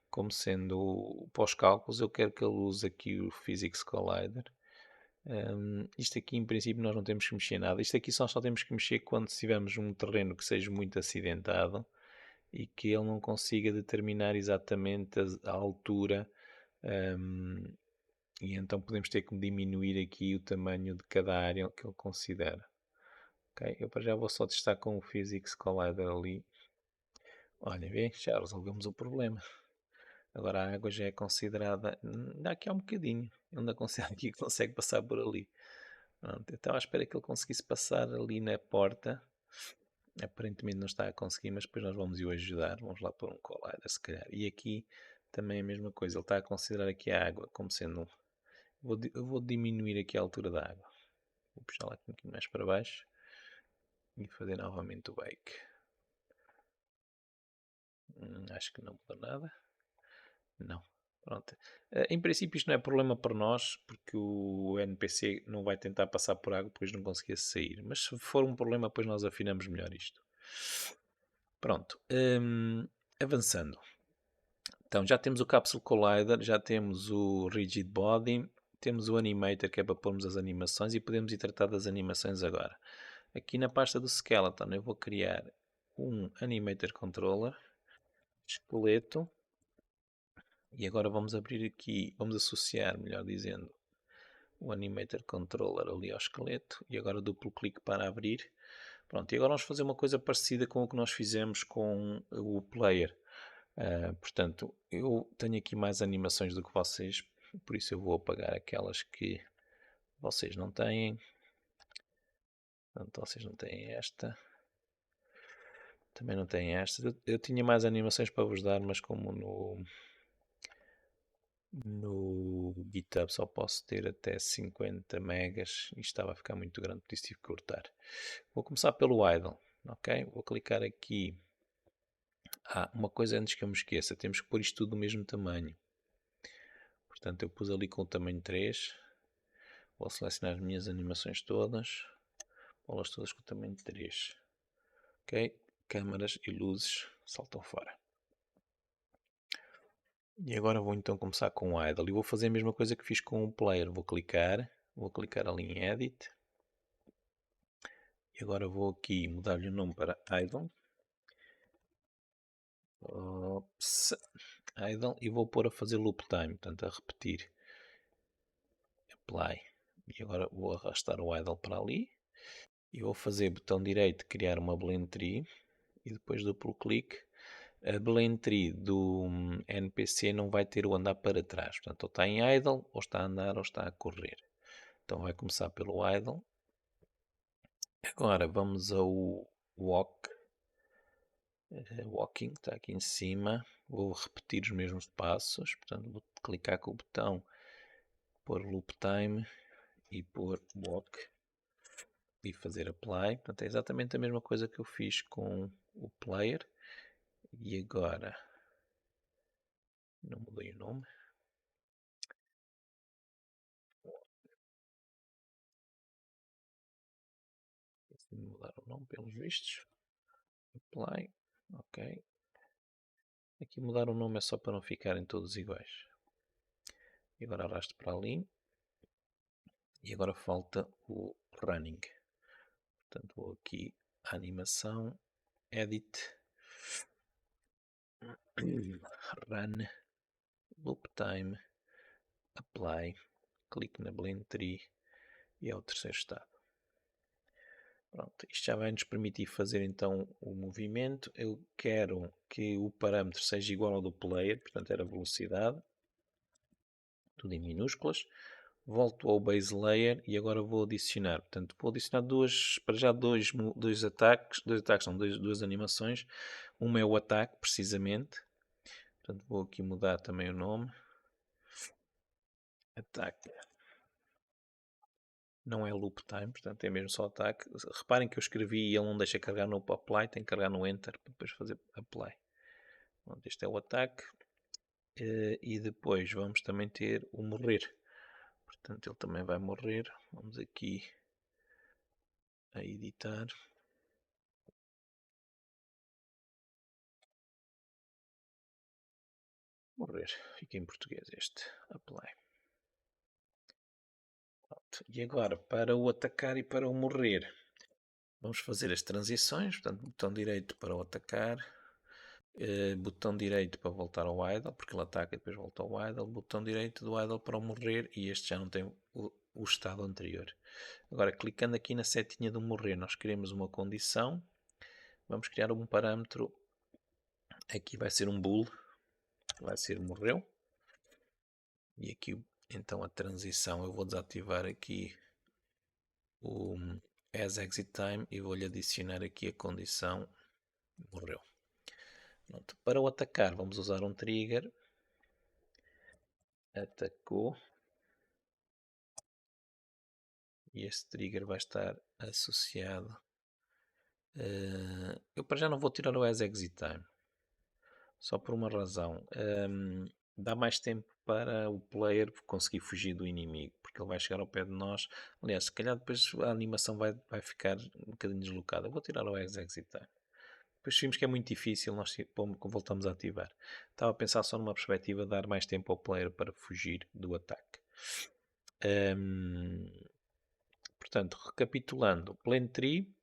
como sendo para os cálculos. Eu quero que ele use aqui o Physics Collider. Isto aqui em princípio nós não temos que mexer nada. Isto aqui só temos que mexer quando tivermos um terreno que seja muito acidentado e que ele não consiga determinar exatamente a altura. E então podemos ter que diminuir aqui o tamanho de cada área que ele considera. Ok, eu para já vou só testar com o Physics Collider ali. Olha, vê, já resolvemos o problema. Agora a água já é considerada. Ainda aqui há um bocadinho. Ainda consegue, aqui consegue passar por ali. Pronto, eu estava à espera que ele conseguisse passar ali na porta. Aparentemente não está a conseguir, mas depois nós vamos o ajudar. Vamos lá pôr um collider, se calhar. E aqui também é a mesma coisa. Ele está a considerar aqui a água como sendo. Eu vou diminuir aqui a altura da água. Vou puxar lá aqui um bocadinho mais para baixo. E fazer novamente o bake. Acho que não mudou nada. Não. Pronto. Em princípio isto não é problema para nós, porque o NPC não vai tentar passar por água, depois não conseguia sair. Mas se for um problema, depois nós afinamos melhor isto. Pronto. Avançando. Então já temos o Capsule Collider, já temos o Rigid Body, temos o Animator que é para pormos as animações e podemos ir tratar das animações agora. Aqui na pasta do Skeleton eu vou criar um Animator Controller, esqueleto, e agora vamos abrir aqui, vamos associar, melhor dizendo, o Animator Controller ali ao esqueleto e agora duplo clique para abrir. Pronto, e agora vamos fazer uma coisa parecida com o que nós fizemos com o player. Portanto, eu tenho aqui mais animações do que vocês, por isso eu vou apagar aquelas que vocês não têm. Portanto, vocês não têm esta. Também não têm esta. Eu tinha mais animações para vos dar, mas como No GitHub só posso ter até 50 megas e estava a ficar muito grande, por isso tive que cortar. Vou começar pelo idle, ok? Vou clicar aqui. Uma coisa antes que eu me esqueça, temos que pôr isto tudo do mesmo tamanho. Portanto, eu pus ali com o tamanho 3. Vou selecionar as minhas animações todas. Pô-las todas com o tamanho 3. Ok? Câmaras e luzes saltam fora. E agora vou então começar com o idle. E vou fazer a mesma coisa que fiz com o player. Vou clicar ali em edit. E agora vou aqui mudar-lhe o nome para idle. Ops, idle. E vou pôr a fazer loop time, portanto a repetir. Apply. E agora vou arrastar o idle para ali. E vou fazer botão direito, criar uma blend tree. E depois duplo clique. A blend tree do NPC não vai ter o andar para trás. Portanto, ou está em idle, ou está a andar, ou está a correr. Então vai começar pelo idle. Agora vamos ao walk. Walking está aqui em cima. Vou repetir os mesmos passos. Portanto, vou clicar com o botão, pôr loop time e pôr walk e fazer apply. Portanto, é exatamente a mesma coisa que eu fiz com o player. E agora, não mudei o nome. Esqueci de mudar o nome pelos vistos. Apply. Ok. Aqui mudar o nome é só para não ficarem todos iguais. E agora arrasto para ali. E agora falta o running. Portanto, vou aqui à animação, edit, run, loop time, apply, clique na blend tree e é o terceiro estado. Pronto, isto já vai nos permitir fazer então o movimento. Eu quero que o parâmetro seja igual ao do player, portanto era velocidade, tudo em minúsculas. Volto ao base layer e agora vou adicionar. Portanto, vou adicionar para já dois ataques, são duas animações. Uma é o ataque, precisamente. Portanto, vou aqui mudar também o nome. Ataque. Não é loop time, portanto é mesmo só ataque. Reparem que eu escrevi e ele não deixa carregar no apply, tem que carregar no enter para depois fazer apply. Pronto, este é o ataque. E depois vamos também ter o morrer. Portanto, ele também vai morrer. Vamos aqui a editar. Morrer. Fica em português este. Apply. Pronto. E agora, para o atacar e para o morrer, vamos fazer as transições. Portanto, botão direito para o atacar. Botão direito para voltar ao idle, porque ele ataca e depois volta ao idle. Botão direito do idle para o morrer e este já não tem o estado anterior. Agora, clicando aqui na setinha do morrer, nós queremos uma condição. Vamos criar um parâmetro. Aqui vai ser um bool. Vai ser morreu. E aqui então a transição, eu vou desativar aqui o as exit time e vou-lhe adicionar aqui a condição morreu. Pronto. Para o atacar vamos usar um trigger. Atacou. E este trigger vai estar associado. Eu para já não vou tirar o as exit time. Só por uma razão. Dá mais tempo para o player conseguir fugir do inimigo, porque ele vai chegar ao pé de nós. Aliás, se calhar depois a animação vai ficar um bocadinho deslocada. Eu vou tirar o as exit time. Depois vimos que é muito difícil, nós voltamos a ativar. Estava a pensar só numa perspectiva de dar mais tempo ao player para fugir do ataque. Portanto, recapitulando, Blend Tree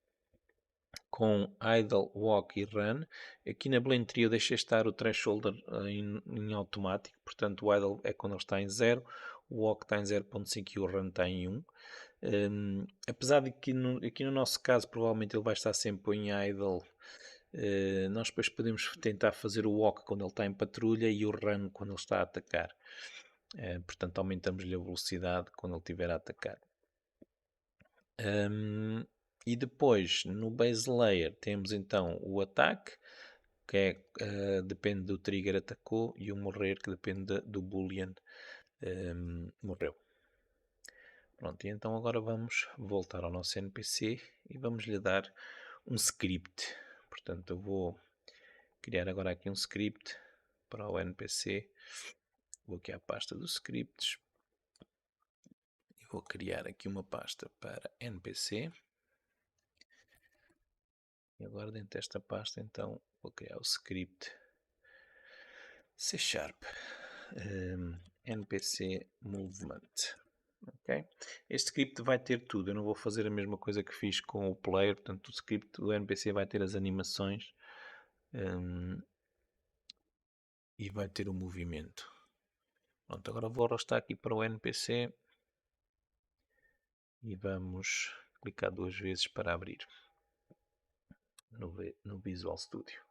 com Idle, Walk e Run. Aqui na Blend Tree eu deixei estar o threshold em automático, portanto o Idle é quando ele está em 0, o Walk está em 0.5 e o Run está em 1. Apesar de que aqui no nosso caso provavelmente ele vai estar sempre em Idle, nós depois podemos tentar fazer o Walk quando ele está em patrulha e o Run quando ele está a atacar. Portanto aumentamos-lhe a velocidade quando ele estiver a atacar. E depois no base layer temos então o ataque, que depende do trigger atacou, e o morrer, que depende do boolean morreu. Pronto, e então agora vamos voltar ao nosso NPC e vamos lhe dar um script. Portanto, eu vou criar agora aqui um script para o NPC. Vou aqui à pasta dos scripts e vou criar aqui uma pasta para NPC. E agora dentro desta pasta então vou criar o script C# NPC Movement. Okay? Este script vai ter tudo. Eu não vou fazer a mesma coisa que fiz com o player. Portanto, o script do NPC vai ter as animações e vai ter o movimento. Pronto, agora vou arrastar aqui para o NPC e vamos clicar 2 vezes para abrir no Visual Studio.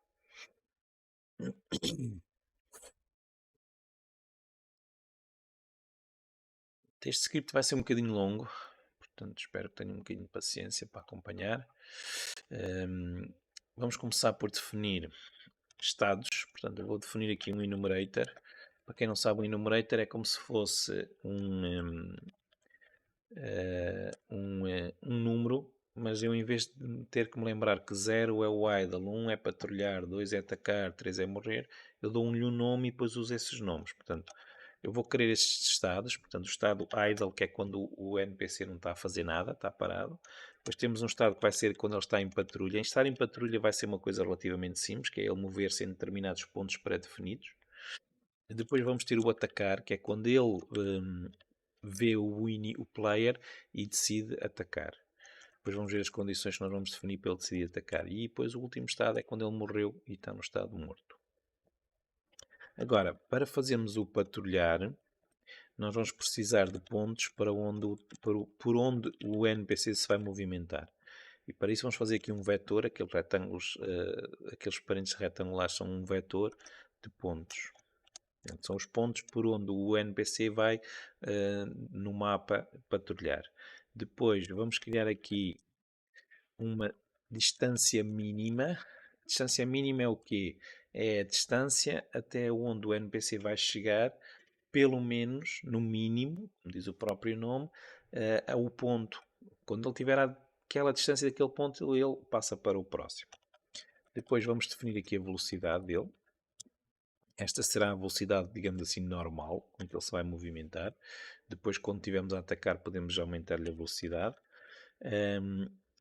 Este script vai ser um bocadinho longo, portanto espero que tenham um bocadinho de paciência para acompanhar. Vamos começar por definir estados, portanto eu vou definir aqui um enumerator. Para quem não sabe, um enumerator é como se fosse um número, mas eu, em vez de ter que me lembrar que 0 é o idle, 1 é patrulhar, 2 é atacar, 3 é morrer, eu dou-lhe um nome e depois uso esses nomes. Portanto, eu vou querer estes estados. Portanto, o estado idle, que é quando o NPC não está a fazer nada, está parado. Depois temos um estado que vai ser quando ele está em patrulha. Em estar em patrulha vai ser uma coisa relativamente simples, que é ele mover-se em determinados pontos pré-definidos. Depois vamos ter o atacar, que é quando ele vê o player e decide atacar. Depois vamos ver as condições que nós vamos definir para ele decidir atacar. E depois o último estado é quando ele morreu e está no estado morto. Agora, para fazermos o patrulhar, nós vamos precisar de pontos por onde o NPC se vai movimentar. E para isso vamos fazer aqui um vetor. Aqueles retângulos, aqueles parênteses retangulares são um vetor de pontos. Portanto, são os pontos por onde o NPC vai no mapa patrulhar. Depois vamos criar aqui uma distância mínima. Distância mínima é o quê? É a distância até onde o NPC vai chegar, pelo menos, no mínimo, como diz o próprio nome, ao ponto. Quando ele tiver aquela distância daquele ponto, ele passa para o próximo. Depois vamos definir aqui a velocidade dele. Esta será a velocidade, digamos assim, normal, com que ele se vai movimentar. Depois, quando estivermos a atacar, podemos aumentar-lhe a velocidade.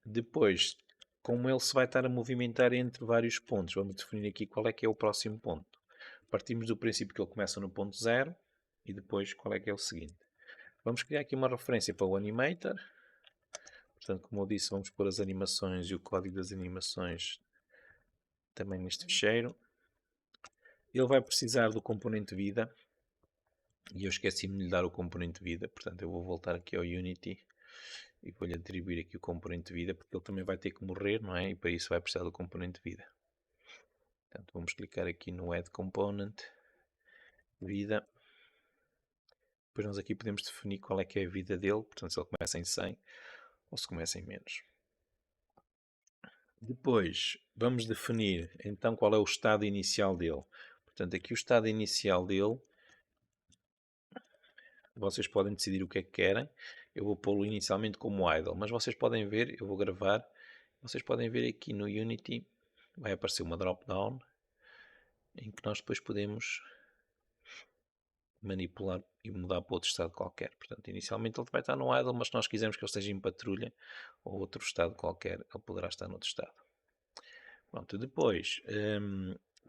Depois, como ele se vai estar a movimentar entre vários pontos, vamos definir aqui qual é que é o próximo ponto. Partimos do princípio que ele começa no ponto 0 e depois qual é que é o seguinte. Vamos criar aqui uma referência para o animator. Portanto, como eu disse, vamos pôr as animações e o código das animações também neste ficheiro. Ele vai precisar do componente vida e eu esqueci-me de lhe dar o componente vida, portanto eu vou voltar aqui ao Unity e vou-lhe atribuir aqui o componente vida, porque ele também vai ter que morrer, não é? E para isso vai precisar do componente vida. Portanto, vamos clicar aqui no Add Component, vida. Depois nós aqui podemos definir qual é que é a vida dele, portanto se ele começa em 100 ou se começa em menos. Depois vamos definir então qual é o estado inicial dele. Portanto, aqui o estado inicial dele, vocês podem decidir o que é que querem. Eu vou pô-lo inicialmente como idle, mas vocês podem ver, eu vou gravar, vocês podem ver aqui no Unity, vai aparecer uma drop-down, em que nós depois podemos manipular e mudar para outro estado qualquer. Portanto, inicialmente ele vai estar no idle, mas se nós quisermos que ele esteja em patrulha ou outro estado qualquer, ele poderá estar noutro estado. Pronto, depois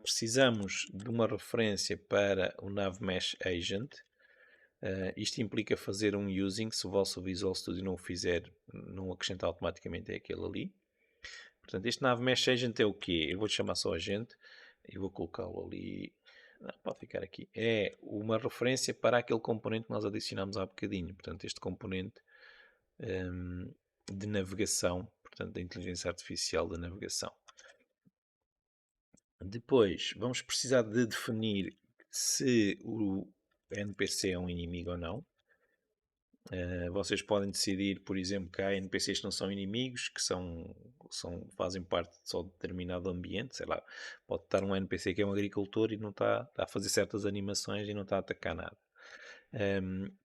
precisamos de uma referência para o NavMesh Agent. Isto implica fazer um using. Se o vosso Visual Studio não o fizer, não acrescenta automaticamente, é aquele ali. Portanto, este NavMesh Agent é o quê? Eu vou chamar só agente e vou colocá-lo ali. Não, pode ficar aqui. É uma referência para aquele componente que nós adicionamos há bocadinho. Portanto, este componente de navegação, portanto, da inteligência artificial da navegação. Depois, vamos precisar de definir se o NPC é um inimigo ou não. Vocês podem decidir, por exemplo, que há NPCs que não são inimigos, que fazem parte de só de determinado ambiente. Sei lá, pode estar um NPC que é um agricultor e não está a fazer certas animações e não está a atacar nada.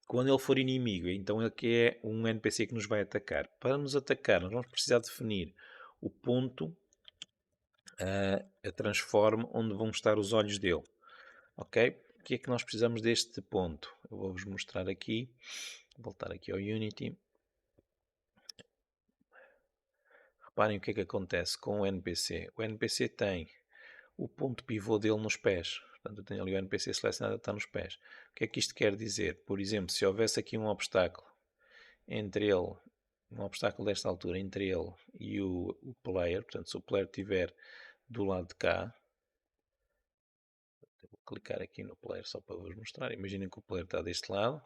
Quando ele for inimigo, então ele que é um NPC que nos vai atacar. Para nos atacar, nós vamos precisar definir o ponto, a transform, onde vão estar os olhos dele. Ok? O que é que nós precisamos deste ponto? Eu vou-vos mostrar aqui. Vou voltar aqui ao Unity. Reparem o que é que acontece com o NPC. O NPC tem o ponto pivô dele nos pés. Portanto, eu tenho ali o NPC selecionado, está nos pés. O que é que isto quer dizer? Por exemplo, se houvesse aqui um obstáculo entre ele, um obstáculo desta altura, entre ele e o player, portanto, se o player estiver do lado de cá, vou clicar aqui no player só para vos mostrar. Imaginem que o player está deste lado.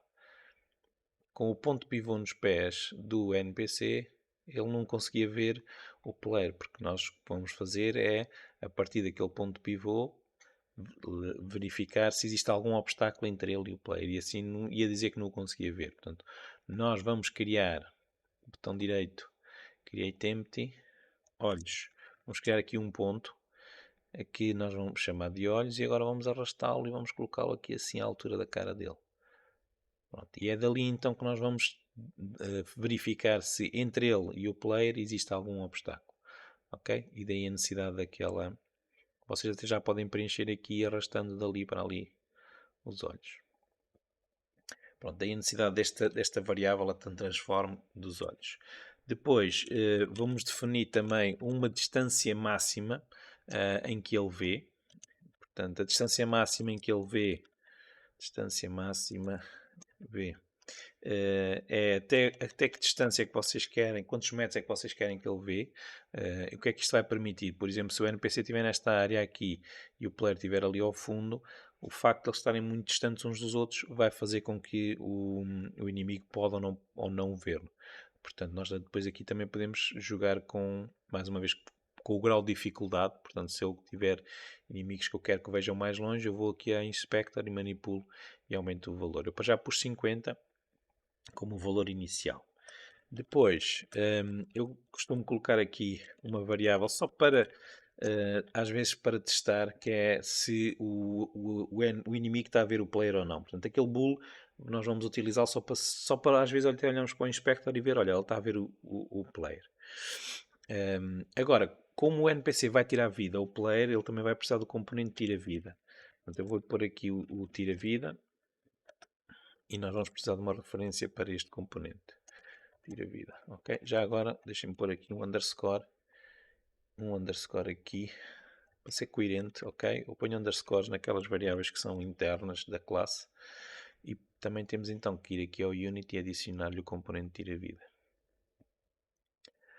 Com o ponto pivô nos pés do NPC, ele não conseguia ver o player, porque nós o que vamos fazer é, a partir daquele ponto pivô, verificar se existe algum obstáculo entre ele e o player, e assim não, ia dizer que não o conseguia ver. Portanto, nós vamos criar o botão direito, Create Empty, olhos. Vamos criar aqui um ponto, aqui nós vamos chamar de olhos, e agora vamos arrastá-lo e vamos colocá-lo aqui assim à altura da cara dele. Pronto, e é dali então que nós vamos verificar se entre ele e o player existe algum obstáculo. Ok? E daí a necessidade daquela. Vocês até já podem preencher aqui arrastando dali para ali os olhos. Pronto, daí a necessidade desta variável, a transform dos olhos. Depois vamos definir também uma distância máxima em que ele vê. Portanto, a distância máxima em que ele vê, distância máxima vê, é até que distância é que vocês querem, quantos metros é que vocês querem que ele vê, e o que é que isto vai permitir. Por exemplo, se o NPC estiver nesta área aqui e o player estiver ali ao fundo, o facto de eles estarem muito distantes uns dos outros vai fazer com que o inimigo pode ou não ver-lo. Portanto, nós depois aqui também podemos jogar com, mais uma vez, com o grau de dificuldade. Portanto, se eu tiver inimigos que eu quero que vejam mais longe, eu vou aqui a Inspector e manipulo e aumento o valor. Eu para já pus 50 como o valor inicial. Depois, eu costumo colocar aqui uma variável só para, às vezes, para testar, que é se o inimigo está a ver o player ou não. Portanto, aquele bool nós vamos utilizar só para às vezes, até olhamos para o inspector e ver, olha, ele está a ver o player. Agora, como o NPC vai tirar vida ao player, ele também vai precisar do componente tira-vida. Portanto, eu vou pôr aqui o tira-vida e nós vamos precisar de uma referência para este componente. Tira-vida, ok? Já agora, deixem-me pôr aqui um underscore aqui, para ser coerente, ok? Eu ponho underscores naquelas variáveis que são internas da classe e também temos então que ir aqui ao Unity e adicionar-lhe o componente tira-vida.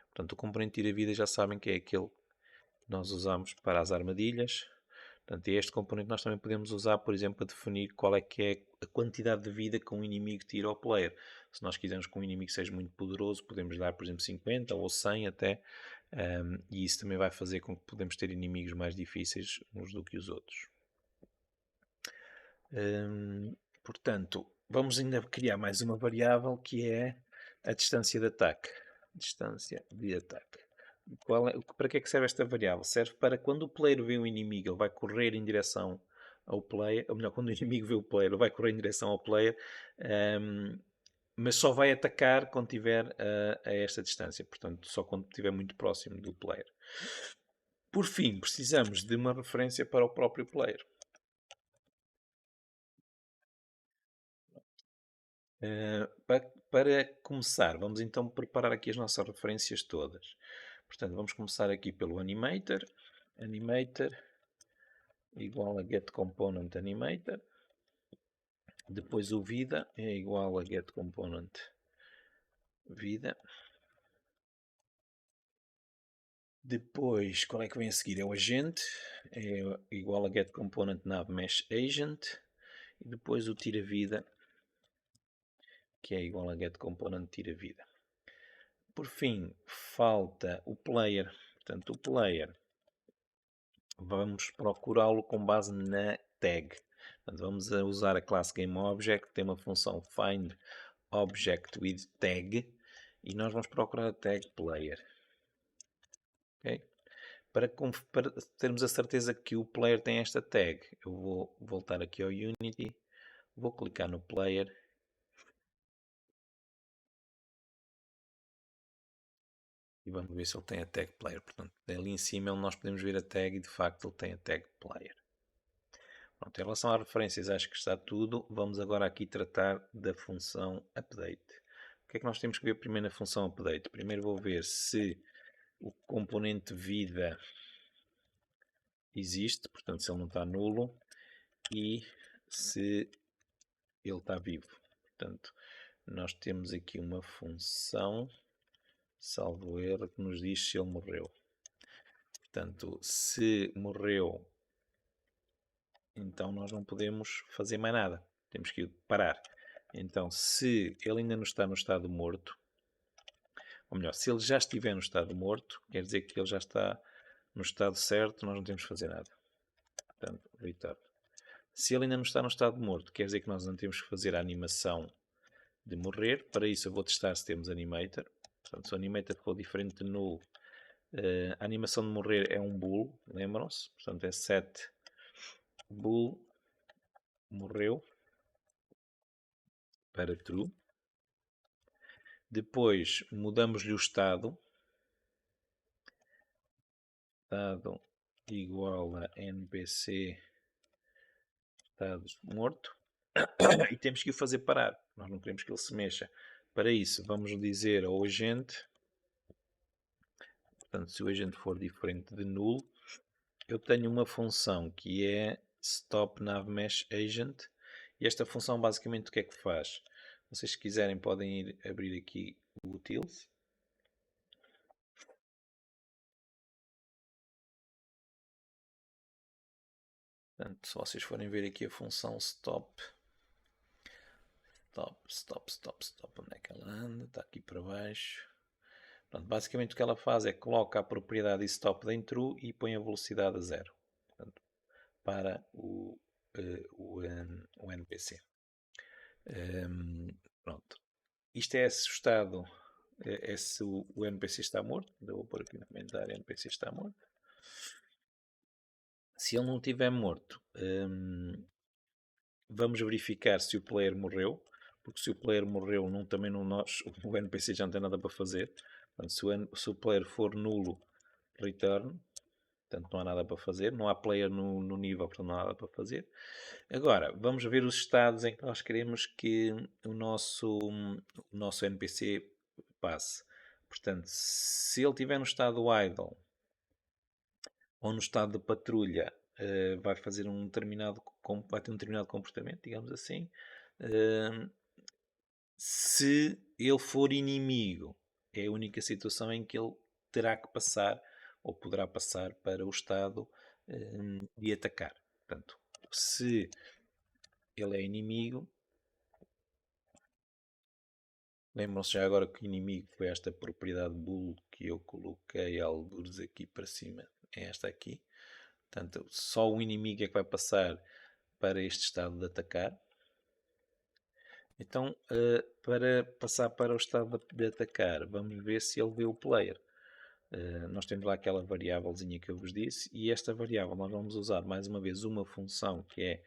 Portanto, o componente tira-vida já sabem que é aquele que nós usamos para as armadilhas. Portanto, este componente nós também podemos usar, por exemplo, para definir qual é que é a quantidade de vida que um inimigo tira ao player. Se nós quisermos que um inimigo seja muito poderoso, podemos dar, por exemplo, 50 ou 100 até, e isso também vai fazer com que podemos ter inimigos mais difíceis uns do que os outros. Portanto, vamos ainda criar mais uma variável que é a distância de ataque. Distância de ataque. Para que é que serve esta variável? Serve para quando o player vê um inimigo, ele vai correr em direção ao player, ou melhor, quando o inimigo vê o player, ele vai correr em direção ao player, mas só vai atacar quando estiver a esta distância, portanto, só quando estiver muito próximo do player. Por fim, precisamos de uma referência para o próprio player. Para começar, vamos então preparar aqui as nossas referências todas. Portanto, vamos começar aqui pelo animator. Animator igual a getComponentAnimator. Depois o vida é igual a getComponentVida. Depois, qual é que vem a seguir? É o agente, é igual a getComponentNavMeshAgent. E depois o tira-vida, que é igual a getComponentTira-vida. Por fim, falta o player. Portanto, o player, vamos procurá-lo com base na tag. Portanto, vamos usar a classe GameObject, tem uma função findObjectWithTag, e nós vamos procurar a tag player. Okay? Para termos a certeza que o player tem esta tag, eu vou voltar aqui ao Unity, Vou clicar no player. E vamos ver se ele tem a tag player. Portanto, ali em cima nós podemos ver a tag e de facto ele tem a tag player. Pronto, em relação às referências acho que está tudo. Vamos agora aqui tratar da função update. O que é que nós temos que ver primeiro na função update? Primeiro vou ver se o componente vida existe, portanto se ele não está nulo, e se ele está vivo. Portanto, nós temos aqui uma função, salvo erro, que nos diz se ele morreu. Portanto, se morreu, então nós não podemos fazer mais nada. Temos que parar. Então, se ele ainda não está no estado morto, ou melhor, se ele já estiver no estado morto, quer dizer que ele já está no estado certo, nós não temos que fazer nada. Portanto, return. Se ele ainda não está no estado morto, quer dizer que nós não temos que fazer a animação de morrer. Para isso eu vou testar se temos animator. Portanto, se o animator for diferente de null, a animação de morrer é um bool, lembram-se? Portanto, é set bool morreu para true. Depois mudamos-lhe o estado igual a npc estado morto, e temos que o fazer parar. Nós não queremos que ele se mexa. Para isso, vamos dizer ao agente, portanto, se o agente for diferente de null, eu tenho uma função que é stop navmesh agent, e esta função basicamente o que é que faz? Vocês se quiserem podem ir abrir aqui o utils. Portanto, se vocês forem ver aqui a função stop, onde é que ela anda? Está aqui para baixo. Pronto, basicamente o que ela faz é coloca a propriedade stop em true e põe a velocidade a zero. Portanto, para o NPC. Pronto. Isto é se o estado, é se o NPC está morto. Eu vou pôr aqui no comentário, NPC está morto. Se ele não estiver morto, vamos verificar se o player morreu, porque se o player morreu, também não nós, o NPC já não tem nada para fazer. Portanto, se o player for nulo, return. Portanto, não há nada para fazer. Não há player no nível, portanto, não há nada para fazer. Agora, vamos ver os estados em que nós queremos que o nosso NPC passe. Portanto, se ele estiver no estado idle ou no estado de patrulha, vai ter um determinado comportamento, digamos assim. Se ele for inimigo, é a única situação em que ele terá que passar ou poderá passar para o estado de atacar. Portanto, se ele é inimigo, lembram-se já agora que o inimigo foi esta propriedade bool que eu coloquei alguns aqui para cima, é esta aqui. Portanto, só o inimigo é que vai passar para este estado de atacar. Então, para passar para o estado de atacar, vamos ver se ele vê o player. Nós temos lá aquela variávelzinha que eu vos disse, e esta variável nós vamos usar mais uma vez uma função que é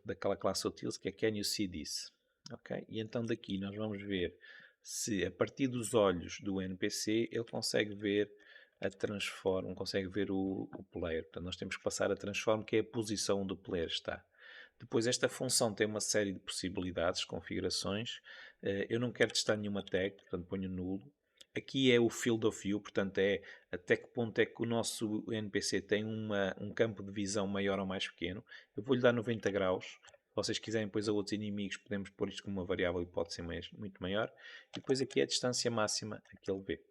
daquela classe utils, que é can you see this? Okay? E então daqui nós vamos ver se a partir dos olhos do NPC ele consegue ver a transform, consegue ver o player. Portanto, nós temos que passar a transform, que é a posição onde o player está. Depois esta função tem uma série de possibilidades, configurações. Eu não quero testar nenhuma tag, portanto ponho nulo. Aqui é o field of view, portanto é até que ponto é que o nosso NPC tem um campo de visão maior ou mais pequeno. Eu vou-lhe dar 90 graus. Se vocês quiserem depois a outros inimigos, podemos pôr isto como uma variável e pode ser muito maior. E depois aqui é a distância máxima que ele vê.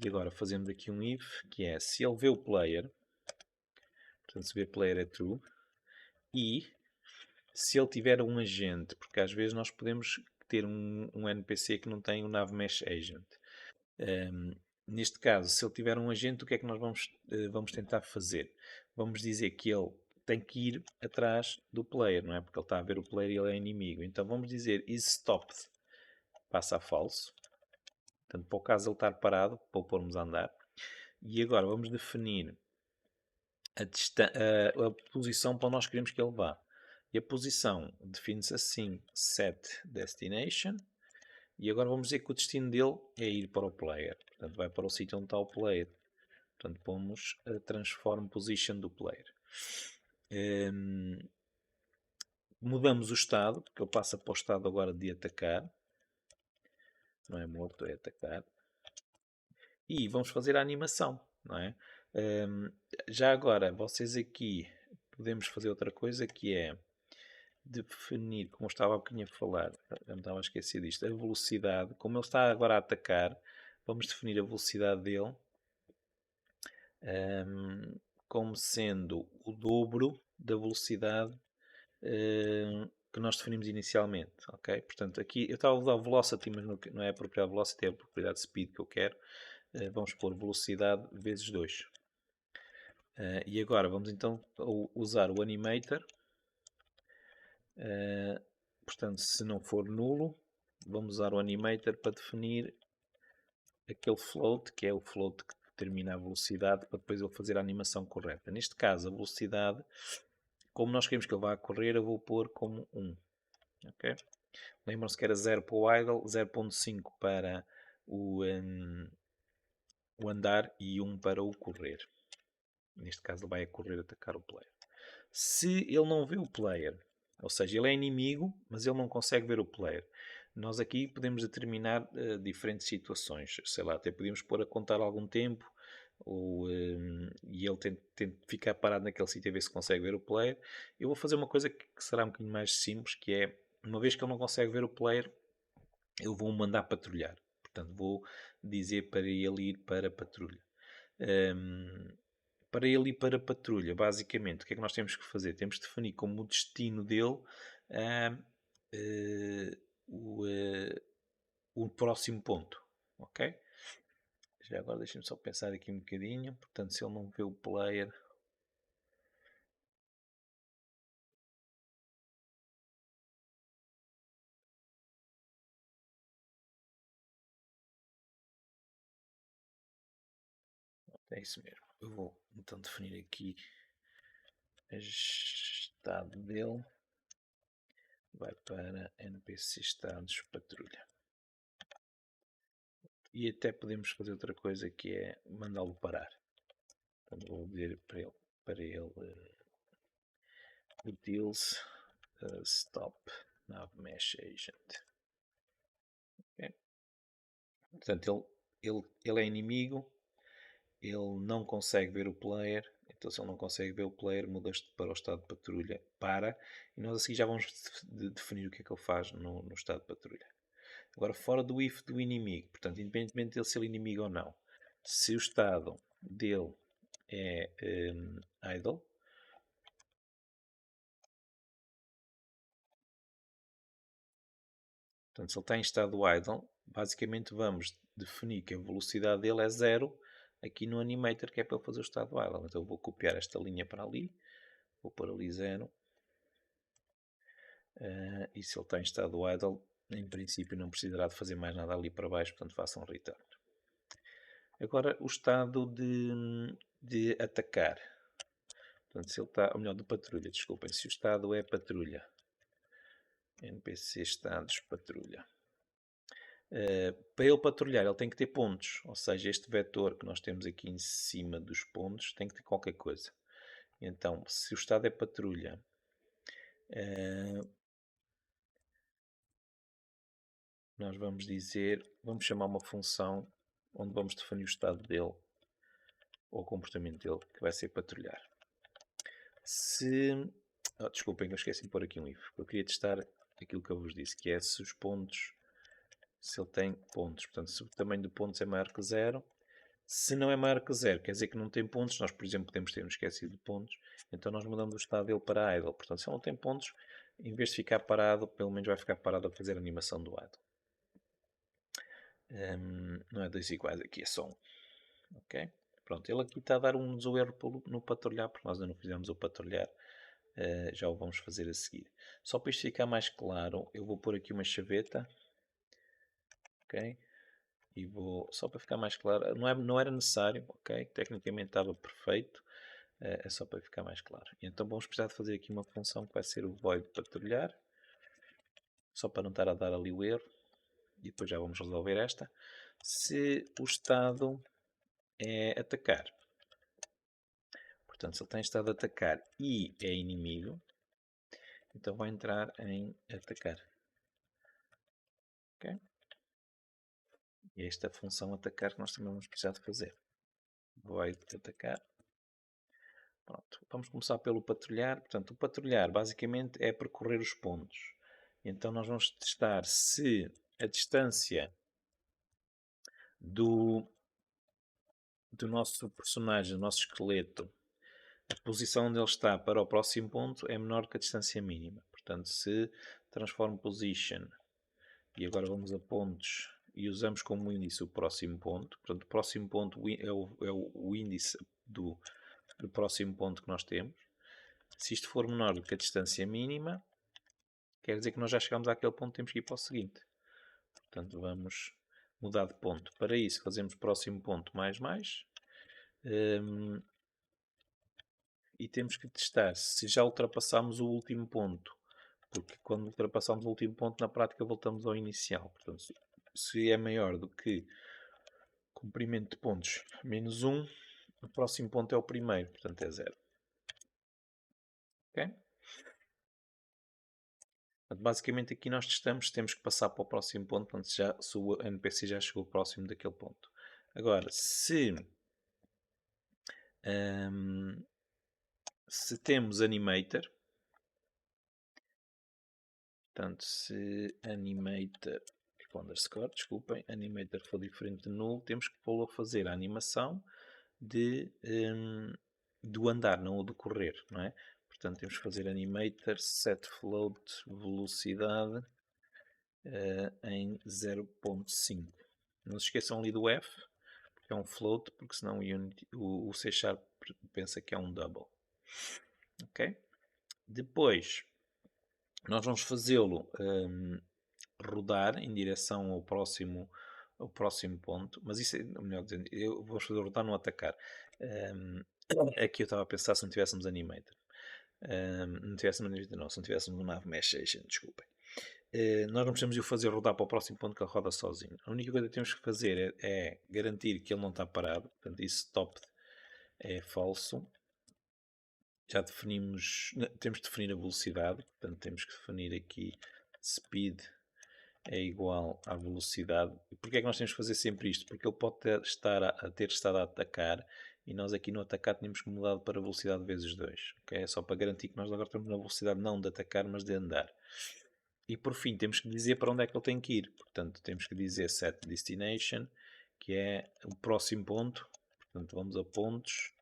E agora fazemos aqui um if, que é se ele vê o player, portanto se vê player é true, e se ele tiver um agente, porque às vezes nós podemos ter um NPC que não tem o navmesh agent. Neste caso, se ele tiver um agente, o que é que nós vamos tentar fazer? Vamos dizer que ele tem que ir atrás do player, não é? Porque ele está a ver o player e ele é inimigo. Então vamos dizer is stopped, passa a falso. Portanto, para o caso ele estar parado, para o pormos a andar. E agora vamos definir a posição para onde nós queremos que ele vá. E a posição define-se assim, set destination, e agora vamos dizer que o destino dele é ir para o player. Portanto, vai para o sítio onde está o player. Portanto, pomos a transform position do player. Mudamos o estado, porque ele passa para o estado agora de atacar. Não é morto, é atacar. E vamos fazer a animação, não é? Já agora, vocês aqui podemos fazer outra coisa que é definir, como eu estava há bocadinho a falar, já me estava a esquecer disto, a velocidade. Como ele está agora a atacar, vamos definir a velocidade dele como sendo o dobro da velocidade que nós definimos inicialmente, ok? Portanto, aqui eu estava a usar o velocity, mas não é a propriedade velocity, é a propriedade speed que eu quero. Vamos pôr velocidade vezes 2. E agora vamos então usar o animator. Portanto, se não for nulo, vamos usar o animator para definir aquele float, que é o float que determina a velocidade, para depois ele fazer a animação correta. Neste caso, a velocidade, como nós queremos que ele vá a correr, eu vou pôr como 1. Okay? Lembram-se que era 0 para o idle, 0.5 para o andar e 1 para o correr. Neste caso, ele vai a correr atacar o player. Se ele não vê o player, ou seja, ele é inimigo, mas ele não consegue ver o player, nós aqui podemos determinar diferentes situações. Sei lá, até podemos pôr a contar algum tempo e ele tenta ficar parado naquele sítio a ver se consegue ver o player. Eu vou fazer uma coisa que será um bocadinho mais simples, que é, uma vez que ele não consegue ver o player, eu vou mandar patrulhar. Portanto, vou dizer para ele ir para a patrulha. Para ele ir para a patrulha, basicamente, o que é que nós temos que fazer? Temos de definir como destino dele uh, o, uh, o próximo ponto. Ok? Já agora deixem-me só pensar aqui um bocadinho. Portanto, se ele não vê o player. É isso mesmo. Eu vou então definir aqui o estado dele. Vai para NPC estados patrulha. E até podemos fazer outra coisa que é mandá-lo parar. Portanto, vou dizer para ele utilize stop nav mesh agent. Okay? Portanto, ele é inimigo, ele não consegue ver o player, então se ele não consegue ver o player, mudas para o estado de patrulha, para, e nós assim já vamos definir o que é que ele faz no estado de patrulha. Agora, fora do if do inimigo, portanto, independentemente dele ser inimigo ou não, se o estado dele é idle, portanto, se ele está em estado idle, basicamente vamos definir que a velocidade dele é zero aqui no animator, que é para ele fazer o estado idle. Então eu vou copiar esta linha para ali, vou pôr ali zero. E se ele está em estado idle, em princípio não precisará de fazer mais nada ali para baixo, portanto façam um return. Agora o estado de atacar. Portanto, se ele está, ou melhor, de patrulha, desculpem, se o estado é patrulha. NPC estados patrulha. Para ele patrulhar, ele tem que ter pontos, ou seja, este vetor que nós temos aqui em cima dos pontos tem que ter qualquer coisa. Então, se o estado é patrulha, nós vamos dizer, vamos chamar uma função onde vamos definir o estado dele ou o comportamento dele, que vai ser patrulhar. Se, desculpem, eu esqueci de pôr aqui um if, eu queria testar aquilo que eu vos disse, que é se os pontos, se ele tem pontos, portanto, se o tamanho de pontos é maior que zero. Se não é maior que zero, quer dizer que não tem pontos. Nós, por exemplo, podemos ter nos esquecido de pontos. Então nós mudamos o estado dele para idle. Portanto, se ele não tem pontos, em vez de ficar parado, pelo menos vai ficar parado a fazer a animação do idle. Não é 2 iguais, aqui é só 1. Ok? Pronto, ele aqui está a dar um erro no patrulhar, porque nós ainda não fizemos o patrulhar. Já o vamos fazer a seguir. Só para isto ficar mais claro, eu vou pôr aqui uma chaveta. Ok? E vou, só para ficar mais claro, não era necessário, ok? Tecnicamente estava perfeito. É só para ficar mais claro. Então vamos precisar de fazer aqui uma função que vai ser o void patrulhar, só para não estar a dar ali o erro, e depois já vamos resolver esta. Se o estado é atacar, portanto, se ele tem estado a atacar e é inimigo, então vai entrar em atacar. Ok? E esta é a função atacar que nós também vamos precisar de fazer. Void atacar. Pronto. Vamos começar pelo patrulhar. Portanto, o patrulhar basicamente é percorrer os pontos. Então nós vamos testar se a distância do nosso personagem, do nosso esqueleto, a posição onde ele está para o próximo ponto é menor que a distância mínima. Portanto, se transform position e agora vamos a pontos e usamos como índice o próximo ponto. Portanto, o próximo ponto é o índice do próximo ponto que nós temos. Se isto for menor do que a distância mínima, quer dizer que nós já chegamos àquele ponto, temos que ir para o seguinte. Portanto, vamos mudar de ponto. Para isso, fazemos próximo ponto mais. E temos que testar se já ultrapassamos o último ponto. Porque quando ultrapassamos o último ponto, na prática voltamos ao inicial. Portanto, se é maior do que comprimento de pontos menos 1, o próximo ponto é o primeiro, portanto é 0. Ok? Portanto, basicamente aqui nós testamos, temos que passar para o próximo ponto, portanto, se o NPC já chegou próximo daquele ponto. Agora, se temos animator, portanto, se animator underscore, desculpem, animator for diferente de null, temos que pô-lo a fazer a animação do andar, não o de correr, não é? Portanto, temos que fazer animator set float velocidade em 0.5. Não se esqueçam ali do F, porque é um float, porque senão o C Sharp pensa que é um double. Ok? Depois, nós vamos fazê-lo rodar em direção ao próximo ponto, mas isso é melhor dizendo, eu vou fazer rodar no atacar. Aqui eu estava a pensar se não tivéssemos animator. Não tivéssemos animator, não, se não tivéssemos um nav mesh agent, desculpem. Nós não precisamos de o fazer rodar para o próximo ponto que ele roda sozinho. A única coisa que temos que fazer é garantir que ele não está parado. Portanto, isso stopped é falso. Já definimos, temos de definir a velocidade. Portanto, temos que definir aqui speed é igual à velocidade. E porquê é que nós temos que fazer sempre isto? Porque ele pode ter estado a atacar e nós aqui no atacar tínhamos que mudar para velocidade vezes 2. Okay? É só para garantir que nós agora estamos na velocidade não de atacar, mas de andar. E por fim temos que dizer para onde é que ele tem que ir. Portanto, temos que dizer set destination, que é o próximo ponto. Portanto, vamos a pontos,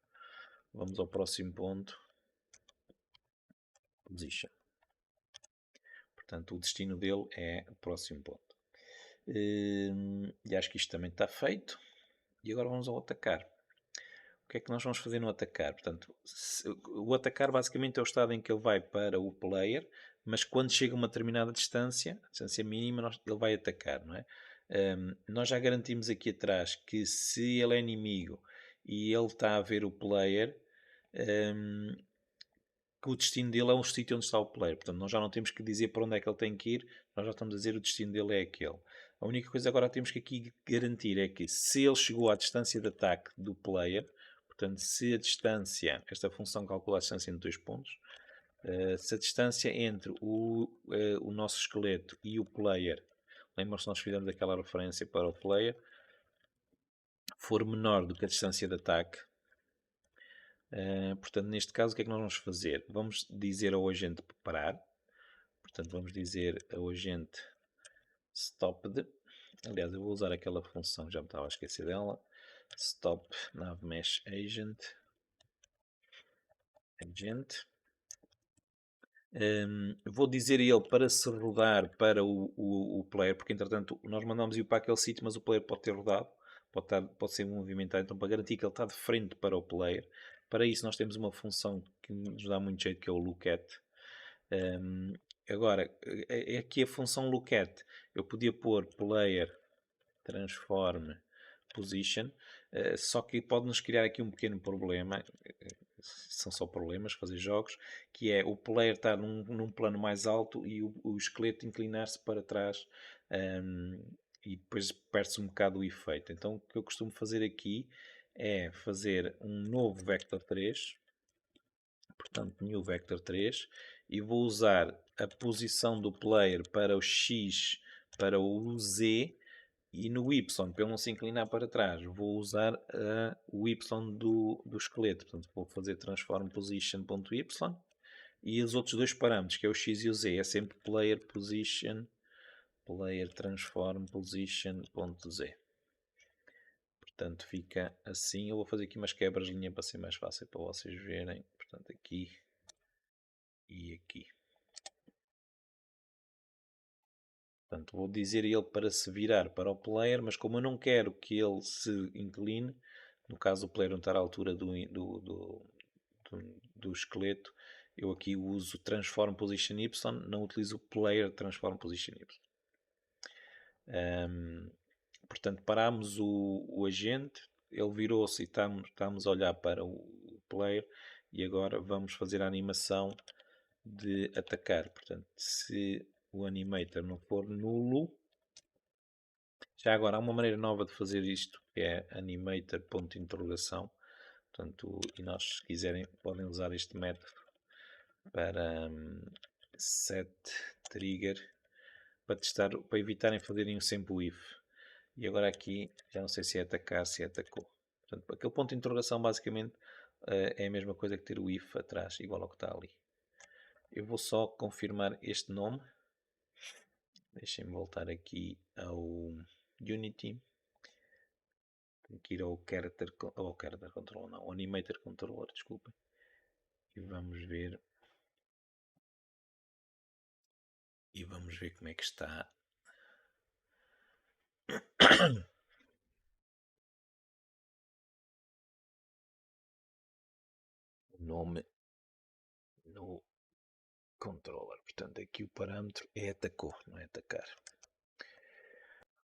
vamos ao próximo ponto, position. Portanto, o destino dele é o próximo ponto. E acho que isto também está feito. E agora vamos ao atacar. O que é que nós vamos fazer no atacar? Portanto, o atacar basicamente é o estado em que ele vai para o player, mas quando chega a uma determinada distância, a distância mínima, ele vai atacar, não é? Nós já garantimos aqui atrás que se ele é inimigo e ele está a ver o player, que o destino dele é um sítio onde está o player. Portanto, nós já não temos que dizer para onde é que ele tem que ir, nós já estamos a dizer o destino dele é aquele. A única coisa agora que temos que aqui garantir é que se ele chegou à distância de ataque do player, portanto, se a distância, esta função calcula a distância entre 2 pontos, se a distância entre o nosso esqueleto e o player, lembram-se nós fizemos aquela referência para o player, for menor do que a distância de ataque, portanto, neste caso, o que é que nós vamos fazer? Vamos dizer ao agente parar. Portanto, vamos dizer ao agente stopped. Aliás, eu vou usar aquela função, já me estava a esquecer dela. Stop nav mesh agent. Vou dizer a ele para se rodar para o player, porque entretanto nós mandamos ir para aquele sítio, mas o player pode ter rodado, pode ser movimentado. Então, para garantir que ele está de frente para o player, para isso nós temos uma função que nos dá muito jeito, que é o lookat. Agora, é aqui a função lookat. Eu podia pôr player transform position, só que pode nos criar aqui um pequeno problema. são só problemas fazer jogos, que é o player estar num plano mais alto e o esqueleto inclinar-se para trás, hum, e depois perde-se um bocado o efeito. Então o que eu costumo fazer aqui é fazer um novo vector 3, portanto new vector 3, e vou usar a posição do player para o X, para o Z, e no Y, para ele não se inclinar para trás, vou usar o Y do esqueleto. Portanto, vou fazer transform position.y, e os outros dois parâmetros, que é o X e o Z, é sempre player position, player transform position.z. Portanto, fica assim. Eu vou fazer aqui umas quebras de linha para ser mais fácil para vocês verem. Portanto, aqui e aqui. Portanto, vou dizer a ele para se virar para o player, mas como eu não quero que ele se incline, no caso do player não estar à altura do esqueleto, eu aqui uso Transform Position Y, não utilizo o Player Transform Position Y. Portanto, parámos o agente, ele virou-se e estamos a olhar para o player, e agora vamos fazer a animação de atacar. Portanto, se o animator não for nulo, já agora há uma maneira nova de fazer isto, que é animator ponto de interrogação. Portanto, e nós, se quiserem, podem usar este método para set trigger, para testar, para evitarem fazerem sempre o if. E agora aqui, já não sei se é atacar, se é atacou. Portanto, aquele ponto de interrogação basicamente é a mesma coisa que ter o if atrás, igual ao que está ali. Eu vou só confirmar este nome. Deixem-me voltar aqui ao Unity. Tenho que ir ao character controller, não, ao animator controller, desculpem. E vamos ver. E vamos ver como é que está. O nome no controller. Portanto, aqui o parâmetro é atacou, não é atacar.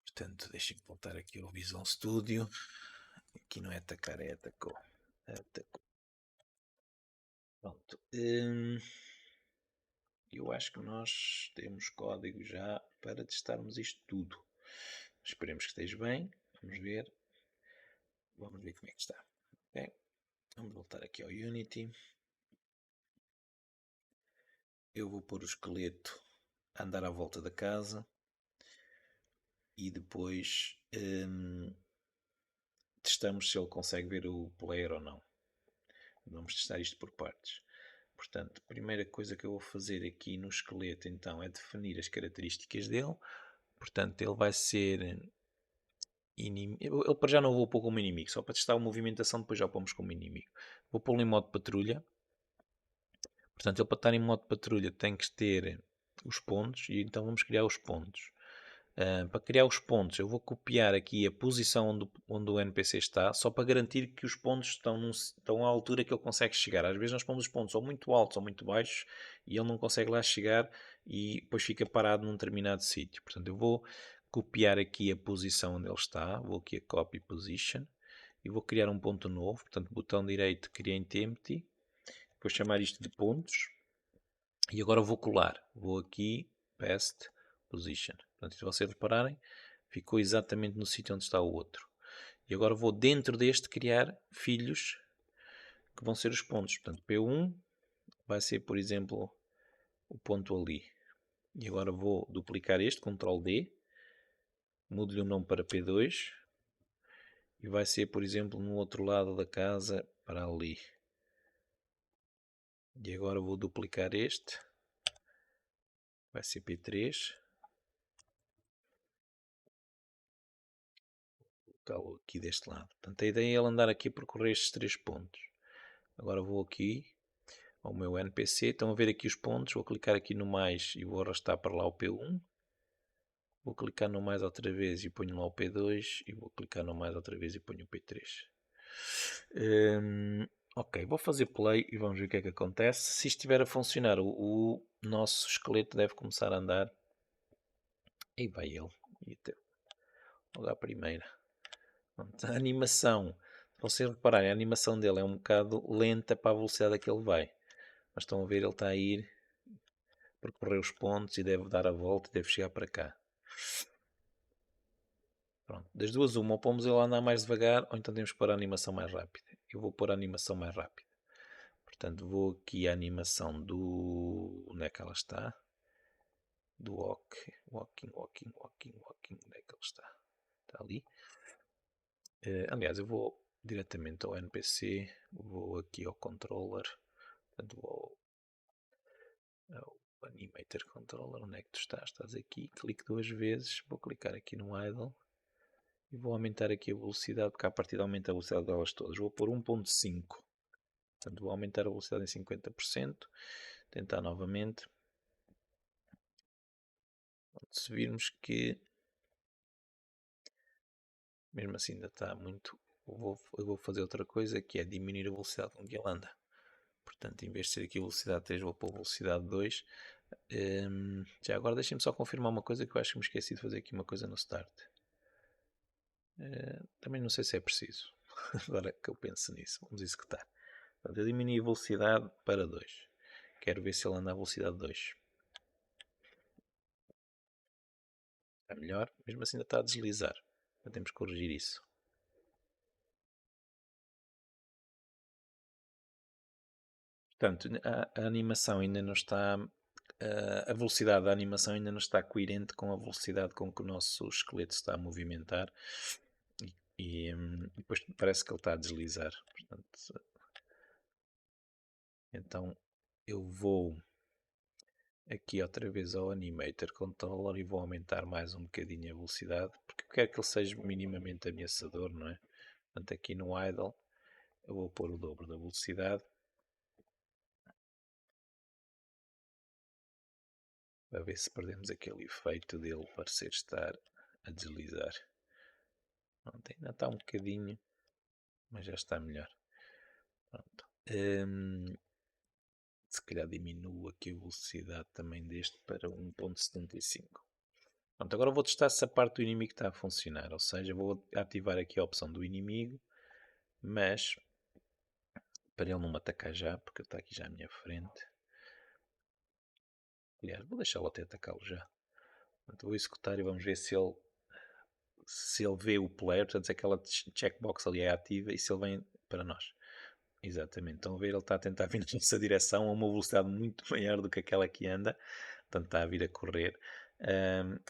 Portanto, deixem-me voltar aqui ao Visual Studio. Aqui não é atacar, é atacou. Atacou. Pronto. Eu acho que nós temos código já para testarmos isto tudo. Esperemos que esteja bem. Vamos ver. Vamos ver como é que está. Okay. Vamos voltar aqui ao Unity. Eu vou pôr o esqueleto a andar à volta da casa. E depois testamos se ele consegue ver o player ou não. Vamos testar isto por partes. Portanto, a primeira coisa que eu vou fazer aqui no esqueleto então é definir as características dele. Portanto, ele vai ser inimigo. Ele para já não vou pôr como inimigo, só para testar a movimentação, depois já pomos como inimigo. Vou pô-lo em modo patrulha. Portanto, ele para estar em modo patrulha tem que ter os pontos, e então vamos criar os pontos. Para criar os pontos, eu vou copiar aqui a posição onde o NPC está, só para garantir que os pontos estão à altura que ele consegue chegar. Às vezes nós pomos os pontos ou muito altos ou muito baixos e ele não consegue lá chegar e depois fica parado num determinado sítio. Portanto, eu vou copiar aqui a posição onde ele está, vou aqui a Copy Position e vou criar um ponto novo. Portanto, botão direito, Create Empty, vou chamar isto de pontos e agora vou colar. Vou aqui, Paste Position. Portanto, se vocês repararem, ficou exatamente no sítio onde está o outro. E agora vou dentro deste criar filhos que vão ser os pontos. Portanto, P1 vai ser, por exemplo, o ponto ali. E agora vou duplicar este, Ctrl D, mudo-lhe o nome para P2 e vai ser, por exemplo, no outro lado da casa para ali. E agora vou duplicar este, vai ser P3. Colocá-lo aqui deste lado. Portanto, a ideia é ele andar aqui a percorrer estes 3 pontos. Agora vou aqui ao meu NPC. Estão a ver aqui os pontos. Vou clicar aqui no mais e vou arrastar para lá o P1. Vou clicar no mais outra vez e ponho lá o P2. E vou clicar no mais outra vez e ponho o P3. Ok, vou fazer play e vamos ver o que é que acontece. Se estiver a funcionar, o nosso esqueleto deve começar a andar. E vai ele. E até logo à primeira. A animação vocês repararem, a animação dele é um bocado lenta para a velocidade a que ele vai. Mas estão a ver, ele está a ir, percorrer os pontos e deve dar a volta e deve chegar para cá. Pronto, das duas uma, ou pomos ele a andar mais devagar, ou então temos que pôr a animação mais rápida. Eu vou pôr a animação mais rápida. Portanto, vou aqui à animação do... Onde é que ela está? Do walking. Onde é que ele está? Está ali. Aliás, eu vou diretamente ao NPC, vou aqui ao controller, portanto vou ao animator controller, onde é que tu estás? Estás aqui, clico duas vezes, vou clicar aqui no idle e vou aumentar aqui a velocidade, porque a partir de aumenta a velocidade delas todas. Vou pôr 1.5, portanto vou aumentar a velocidade em 50%, tentar novamente. Se virmos que mesmo assim ainda está muito, eu vou fazer outra coisa que é diminuir a velocidade com que ele anda. Portanto, em vez de ser aqui velocidade 3, vou pôr velocidade 2. Já agora deixem-me só confirmar uma coisa, que eu acho que me esqueci de fazer aqui uma coisa no start. Também não sei se é preciso. Agora que eu penso nisso, vamos executar. Portanto, eu diminui a velocidade para 2. Quero ver se ele anda a velocidade 2. Está melhor, mesmo assim ainda está a deslizar. Temos que corrigir isso. Portanto, a animação ainda não está. A velocidade da animação ainda não está coerente com a velocidade com que o nosso esqueleto está a movimentar. E depois parece que ele está a deslizar. Portanto, então eu vou aqui outra vez ao Animator Controller e vou aumentar mais um bocadinho a velocidade, porque eu quero que ele seja minimamente ameaçador, não é? Portanto, aqui no Idle eu vou pôr o dobro da velocidade para ver se perdemos aquele efeito dele parecer estar a deslizar. Pronto, ainda está um bocadinho, mas já está melhor. Pronto. Se calhar diminuo aqui a velocidade também deste para 1.75. Pronto, agora vou testar se a parte do inimigo está a funcionar. Ou seja, vou ativar aqui a opção do inimigo, mas para ele não me atacar já, porque ele está aqui já à minha frente. Aliás, vou deixá-lo até atacá-lo já. Portanto, vou executar e vamos ver se ele vê o player, portanto, se aquela checkbox ali é ativa e se ele vem para nós. Exatamente, estão a ver, ele está a tentar vir na nossa direção a uma velocidade muito maior do que aquela que anda, portanto está a vir a correr.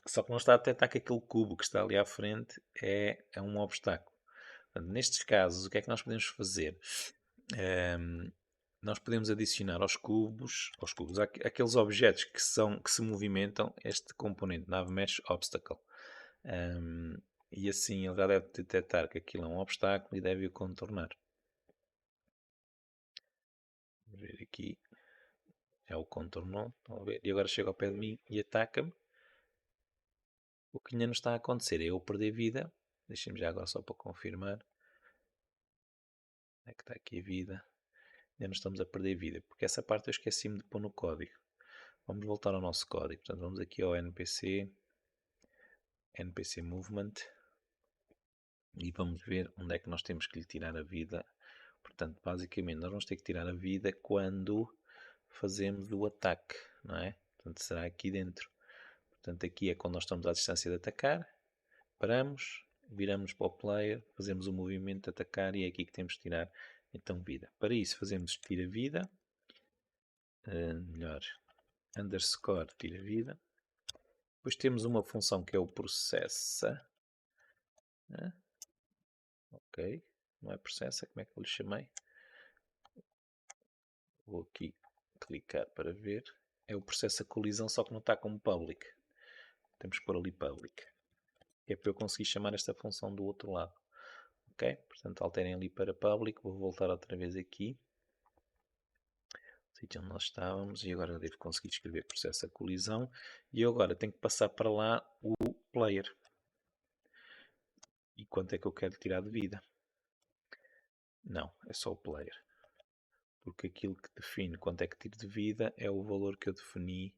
Só que não está a detectar que aquele cubo que está ali à frente é um obstáculo. Portanto, nestes casos, o que é que nós podemos fazer? Nós podemos adicionar aos cubos, aqueles objetos que se movimentam, este componente nave mesh obstacle. E assim ele já deve detectar que aquilo é um obstáculo e deve o contornar. Vamos ver aqui. Já o contornou. Estão a ver? E agora chega ao pé de mim e ataca-me. O que ainda não está a acontecer é eu perder vida. Deixem-me já agora só para confirmar. Onde é que está aqui a vida? Ainda não estamos a perder vida. Porque essa parte eu esqueci-me de pôr no código. Vamos voltar ao nosso código. Portanto, vamos aqui ao NPC. NPC Movement. E vamos ver onde é que nós temos que lhe tirar a vida. Portanto, basicamente, nós vamos ter que tirar a vida quando fazemos o ataque, não é? Portanto, será aqui dentro. Portanto, aqui é quando nós estamos à distância de atacar. Paramos, viramos para o player, fazemos o movimento de atacar e é aqui que temos que tirar então vida. Para isso fazemos tira vida, melhor, underscore tira vida. Depois temos uma função que é o processa. Ok, não é processa, como é que eu lhe chamei? Vou aqui clicar para ver. É o processo a colisão, só que não está como public. Temos que pôr ali public. É para eu conseguir chamar esta função do outro lado. Ok? Portanto, alterem ali para public. Vou voltar outra vez aqui. Sítio onde nós estávamos. E agora eu devo conseguir escrever processo a colisão. E eu agora tenho que passar para lá o player. E quanto é que eu quero tirar de vida? Não, é só o player. Porque aquilo que define quanto é que tiro de vida é o valor que eu defini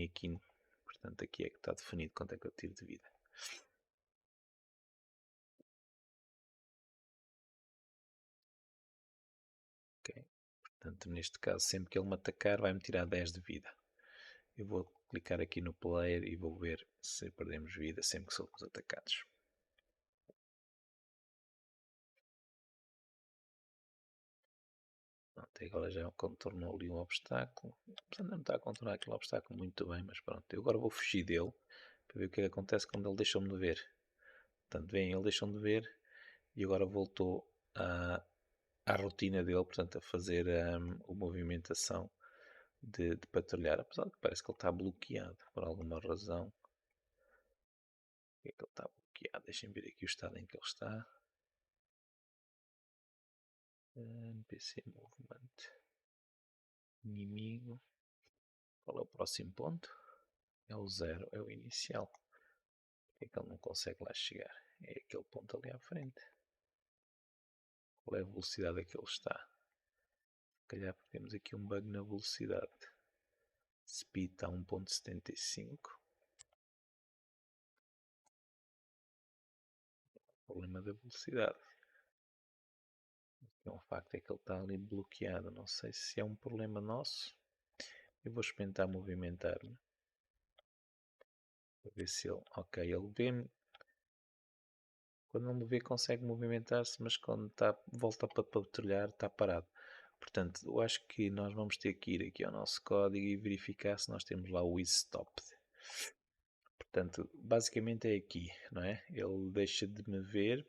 aqui. Portanto, aqui é que está definido quanto é que eu tiro de vida. Portanto, neste caso, sempre que ele me atacar, vai-me tirar 10 de vida. Eu vou clicar aqui no player e vou ver se perdemos vida sempre que somos atacados. Pronto, agora já contornou ali um obstáculo. Apesar de não estar a contornar aquele obstáculo muito bem, mas pronto. Eu agora vou fugir dele para ver o que é que acontece quando ele deixou-me de ver. Portanto, bem, ele deixou-me de ver e agora voltou à rotina dele, portanto, a fazer a movimentação de patrulhar. Apesar de que parece que ele está bloqueado por alguma razão. Por que é que ele está bloqueado? Deixem ver aqui o estado em que ele está. NPC Movement. Inimigo. Qual é o próximo ponto? É o 0, é o inicial. Porque é que ele não consegue lá chegar? É aquele ponto ali à frente. Qual é a velocidade a que ele está? Se calhar temos aqui um bug na velocidade. Speed está a 1.75. Problema da velocidade. O facto é que ele está ali bloqueado. Não sei se é um problema nosso. Eu vou experimentar movimentar-me. Para ver se ele... Ok, ele vê-me. Quando ele me vê consegue movimentar-se, mas quando volta para patrulhar está parado. Portanto, eu acho que nós vamos ter que ir aqui ao nosso código e verificar se nós temos lá o isStop. Portanto, basicamente é aqui, não é? Ele deixa de me ver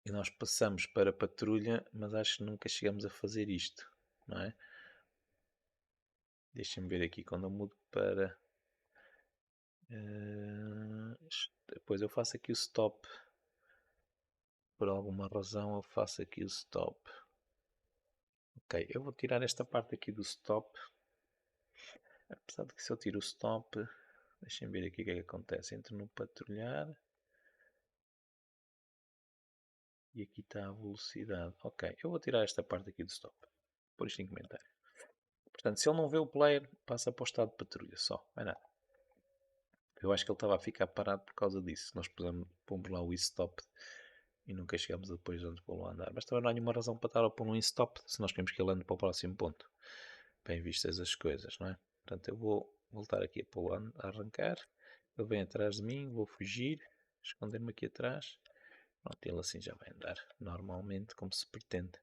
e nós passamos para a patrulha, mas acho que nunca chegamos a fazer isto, não é? Deixem-me ver aqui, quando eu mudo para... depois eu faço aqui o stop. Por alguma razão eu faço aqui o stop. Ok, eu vou tirar esta parte aqui do stop. Apesar de que se eu tiro o stop, deixem ver aqui o que é que acontece. Entro no patrulhar. E aqui está a velocidade. Ok, eu vou tirar esta parte aqui do stop. Por isto em comentário. Portanto, se ele não vê o player, passa para o estado de patrulha só. Não é nada. Eu acho que ele estava a ficar parado por causa disso. Nós pomos lá o stop e nunca chegamos a depois de pô-lo a andar. Mas também não há nenhuma razão para estar a pôr um stop se nós queremos que ele ande para o próximo ponto. Bem vistas as coisas, não é? Portanto, eu vou voltar aqui a pô-lo a arrancar. Ele vem atrás de mim, vou fugir, esconder-me aqui atrás. Pronto, ele assim já vai andar normalmente, como se pretende.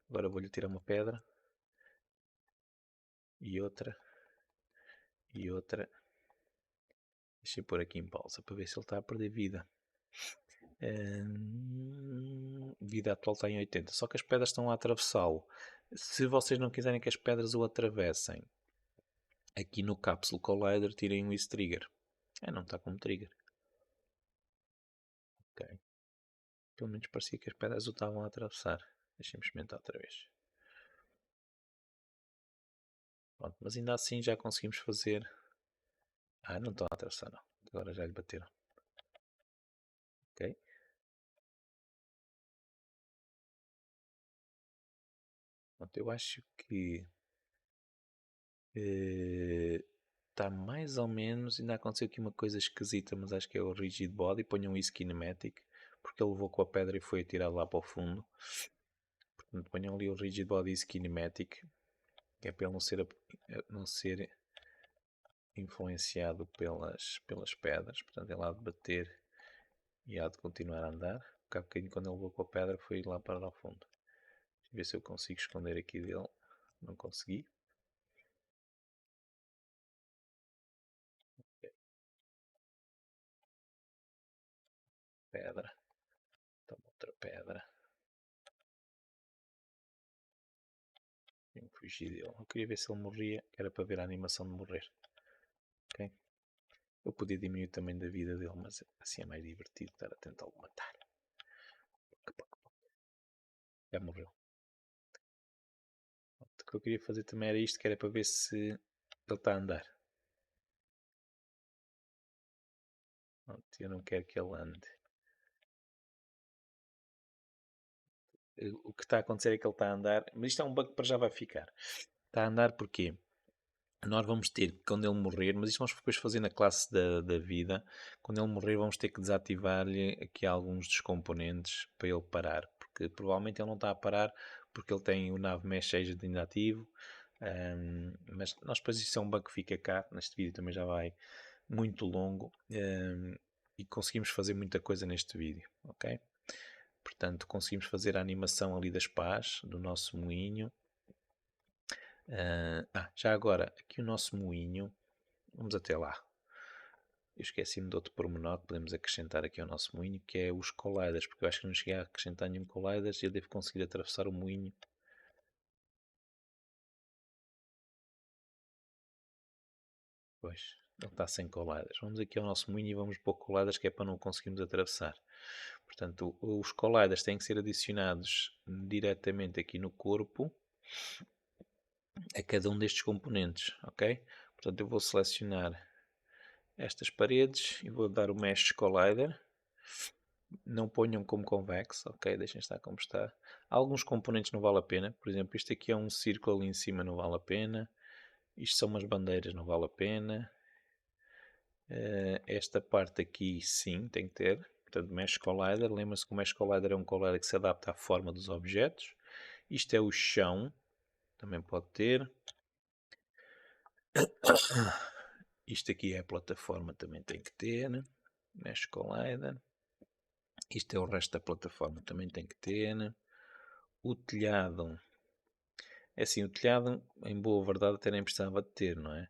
Agora vou-lhe tirar uma pedra. E outra. E outra. Deixa eu pôr aqui em pausa para ver se ele está a perder vida. Vida atual está em 80. Só que as pedras estão a atravessá-lo. Se vocês não quiserem que as pedras o atravessem, aqui no Capsule Collider tirem o Ease Trigger. Não está como trigger. Ok. Pelo menos parecia que as pedras o estavam a atravessar. Deixem-me experimentar outra vez. Pronto, mas ainda assim já conseguimos fazer. Não estão a atravessar não. Agora já lhe bateram. Ok. Pronto, eu acho que está mais ou menos. Ainda aconteceu aqui uma coisa esquisita, mas acho que é o Rigid Body. Ponham isso Kinematic, porque ele levou com a pedra e foi atirado lá para o fundo. Portanto, ponham ali o Rigid Body Kinematic, que é para ele não ser influenciado pelas pedras. Portanto, ele há de bater e há de continuar a andar. Porque há bocadinho, quando ele levou com a pedra, foi lá para ao fundo. Deixa eu ver se eu consigo esconder aqui dele. Não consegui. Pedra. Toma outra pedra. Tenho que fugir dele. Eu queria ver se ele morria, que era para ver a animação de morrer. Ok? Eu podia diminuir também da vida dele, mas assim é mais divertido estar a tentá-lo matar. Já morreu. O que eu queria fazer também era isto, que era para ver se ele está a andar. Eu não quero que ele ande. O que está a acontecer é que ele está a andar, mas isto é um bug que para já vai ficar. Está a andar porquê? Nós vamos ter, quando ele morrer, mas isto vamos depois fazer na classe da vida, quando ele morrer vamos ter que desativar-lhe aqui alguns dos componentes para ele parar, porque provavelmente ele não está a parar porque ele tem o nav mesh agent ainda ativo. Mas nós depois isso é um bug que fica cá. Neste vídeo também já vai muito longo, e conseguimos fazer muita coisa neste vídeo, ok? Portanto, conseguimos fazer a animação ali das pás do nosso moinho. Já agora, aqui o nosso moinho, vamos até lá. Eu esqueci-me de outro pormenor que podemos acrescentar aqui ao nosso moinho, que é os colliders, porque eu acho que não cheguei a acrescentar nenhum colliders e eu devo conseguir atravessar o moinho. Pois, ele está sem colliders. Vamos aqui ao nosso moinho e vamos pôr colliders, que é para não conseguirmos atravessar. Portanto, os colliders têm que ser adicionados diretamente aqui no corpo a cada um destes componentes, ok? Portanto, eu vou selecionar estas paredes e vou dar o Mesh Collider. Não ponham como convex, ok? Deixem estar como está. Alguns componentes não vale a pena. Por exemplo, isto aqui é um círculo ali em cima, não vale a pena. Isto são umas bandeiras, não vale a pena. Esta parte aqui, sim, tem que ter. Portanto, Mesh Collider. Lembra-se que o Mesh Collider é um collider que se adapta à forma dos objetos. Isto é o chão. Também pode ter. Isto aqui é a plataforma, também tem que ter. Mesh Collider. Isto é o resto da plataforma, também tem que ter. O telhado. É assim, o telhado, em boa verdade, até nem precisava de ter, não é?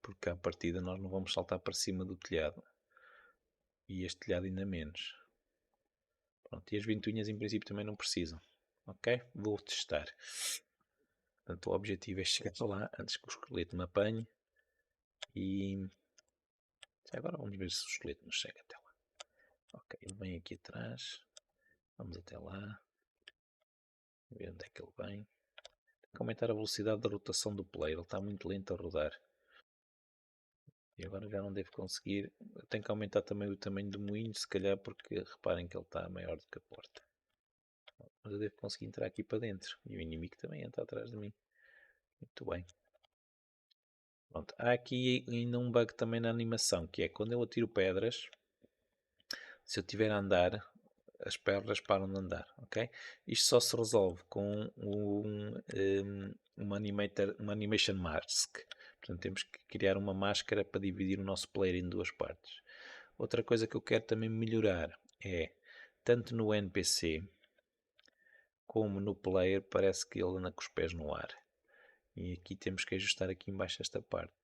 Porque à partida nós não vamos saltar para cima do telhado. E este telhado ainda menos. Pronto, e as ventoinhas em princípio também não precisam. Ok? Vou testar. Portanto, o objetivo é chegar lá antes que o esqueleto me apanhe. E agora vamos ver se o esqueleto nos chega até lá. Ok, ele vem aqui atrás. Vamos até lá. Ver onde é que ele vem. Tem que aumentar a velocidade da rotação do player. Ele está muito lento a rodar. E agora já não devo conseguir. Eu tenho que aumentar também o tamanho do moinho, se calhar, porque reparem que ele está maior do que a porta. Mas eu devo conseguir entrar aqui para dentro. E o inimigo também entra atrás de mim. Muito bem. Pronto. Há aqui ainda um bug também na animação, que é quando eu atiro pedras, se eu estiver a andar, as pedras param de andar, ok? Isto só se resolve com uma animation mask. Portanto, temos que criar uma máscara para dividir o nosso player em duas partes. Outra coisa que eu quero também melhorar é, tanto no NPC como no player, parece que ele anda com os pés no ar. E aqui temos que ajustar aqui embaixo esta parte.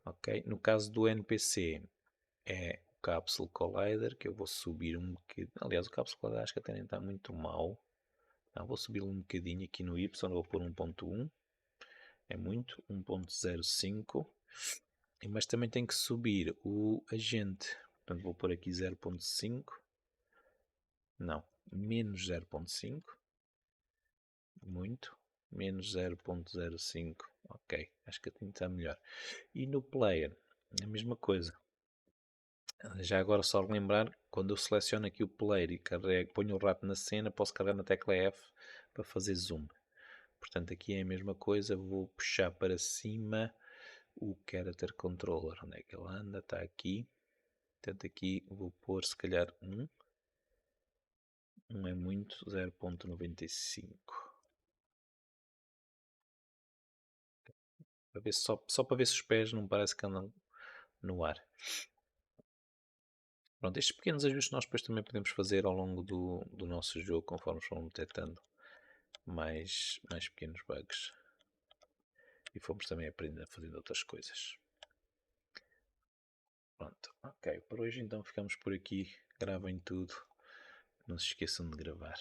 Ok? No caso do NPC é o Capsule Collider, que eu vou subir um bocadinho. Aliás, o Capsule Collider acho que até nem está muito mal. Não, vou subir um bocadinho aqui no Y, vou pôr 1.1. É muito, 1.05. Mas também tem que subir o agente. Portanto, vou pôr aqui 0.5. Não, menos 0.5. Muito. Menos 0.05. Ok, acho que assim está melhor. E no player, a mesma coisa. Já agora só relembrar, quando eu seleciono aqui o player e carrego, ponho o rato na cena, posso carregar na tecla F para fazer zoom. Portanto, aqui é a mesma coisa, vou puxar para cima o Character Controller. Onde é que ele anda? Está aqui. Portanto, aqui vou pôr se calhar 1. 1 é muito, 0.95. Para ver, só para ver se os pés não parece que andam no ar. Pronto, estes pequenos ajustes nós depois também podemos fazer ao longo do nosso jogo, conforme vamos detectando mais pequenos bugs. E fomos também aprendendo a fazer outras coisas. Pronto, ok. Por hoje então ficamos por aqui. Gravem tudo. Não se esqueçam de gravar.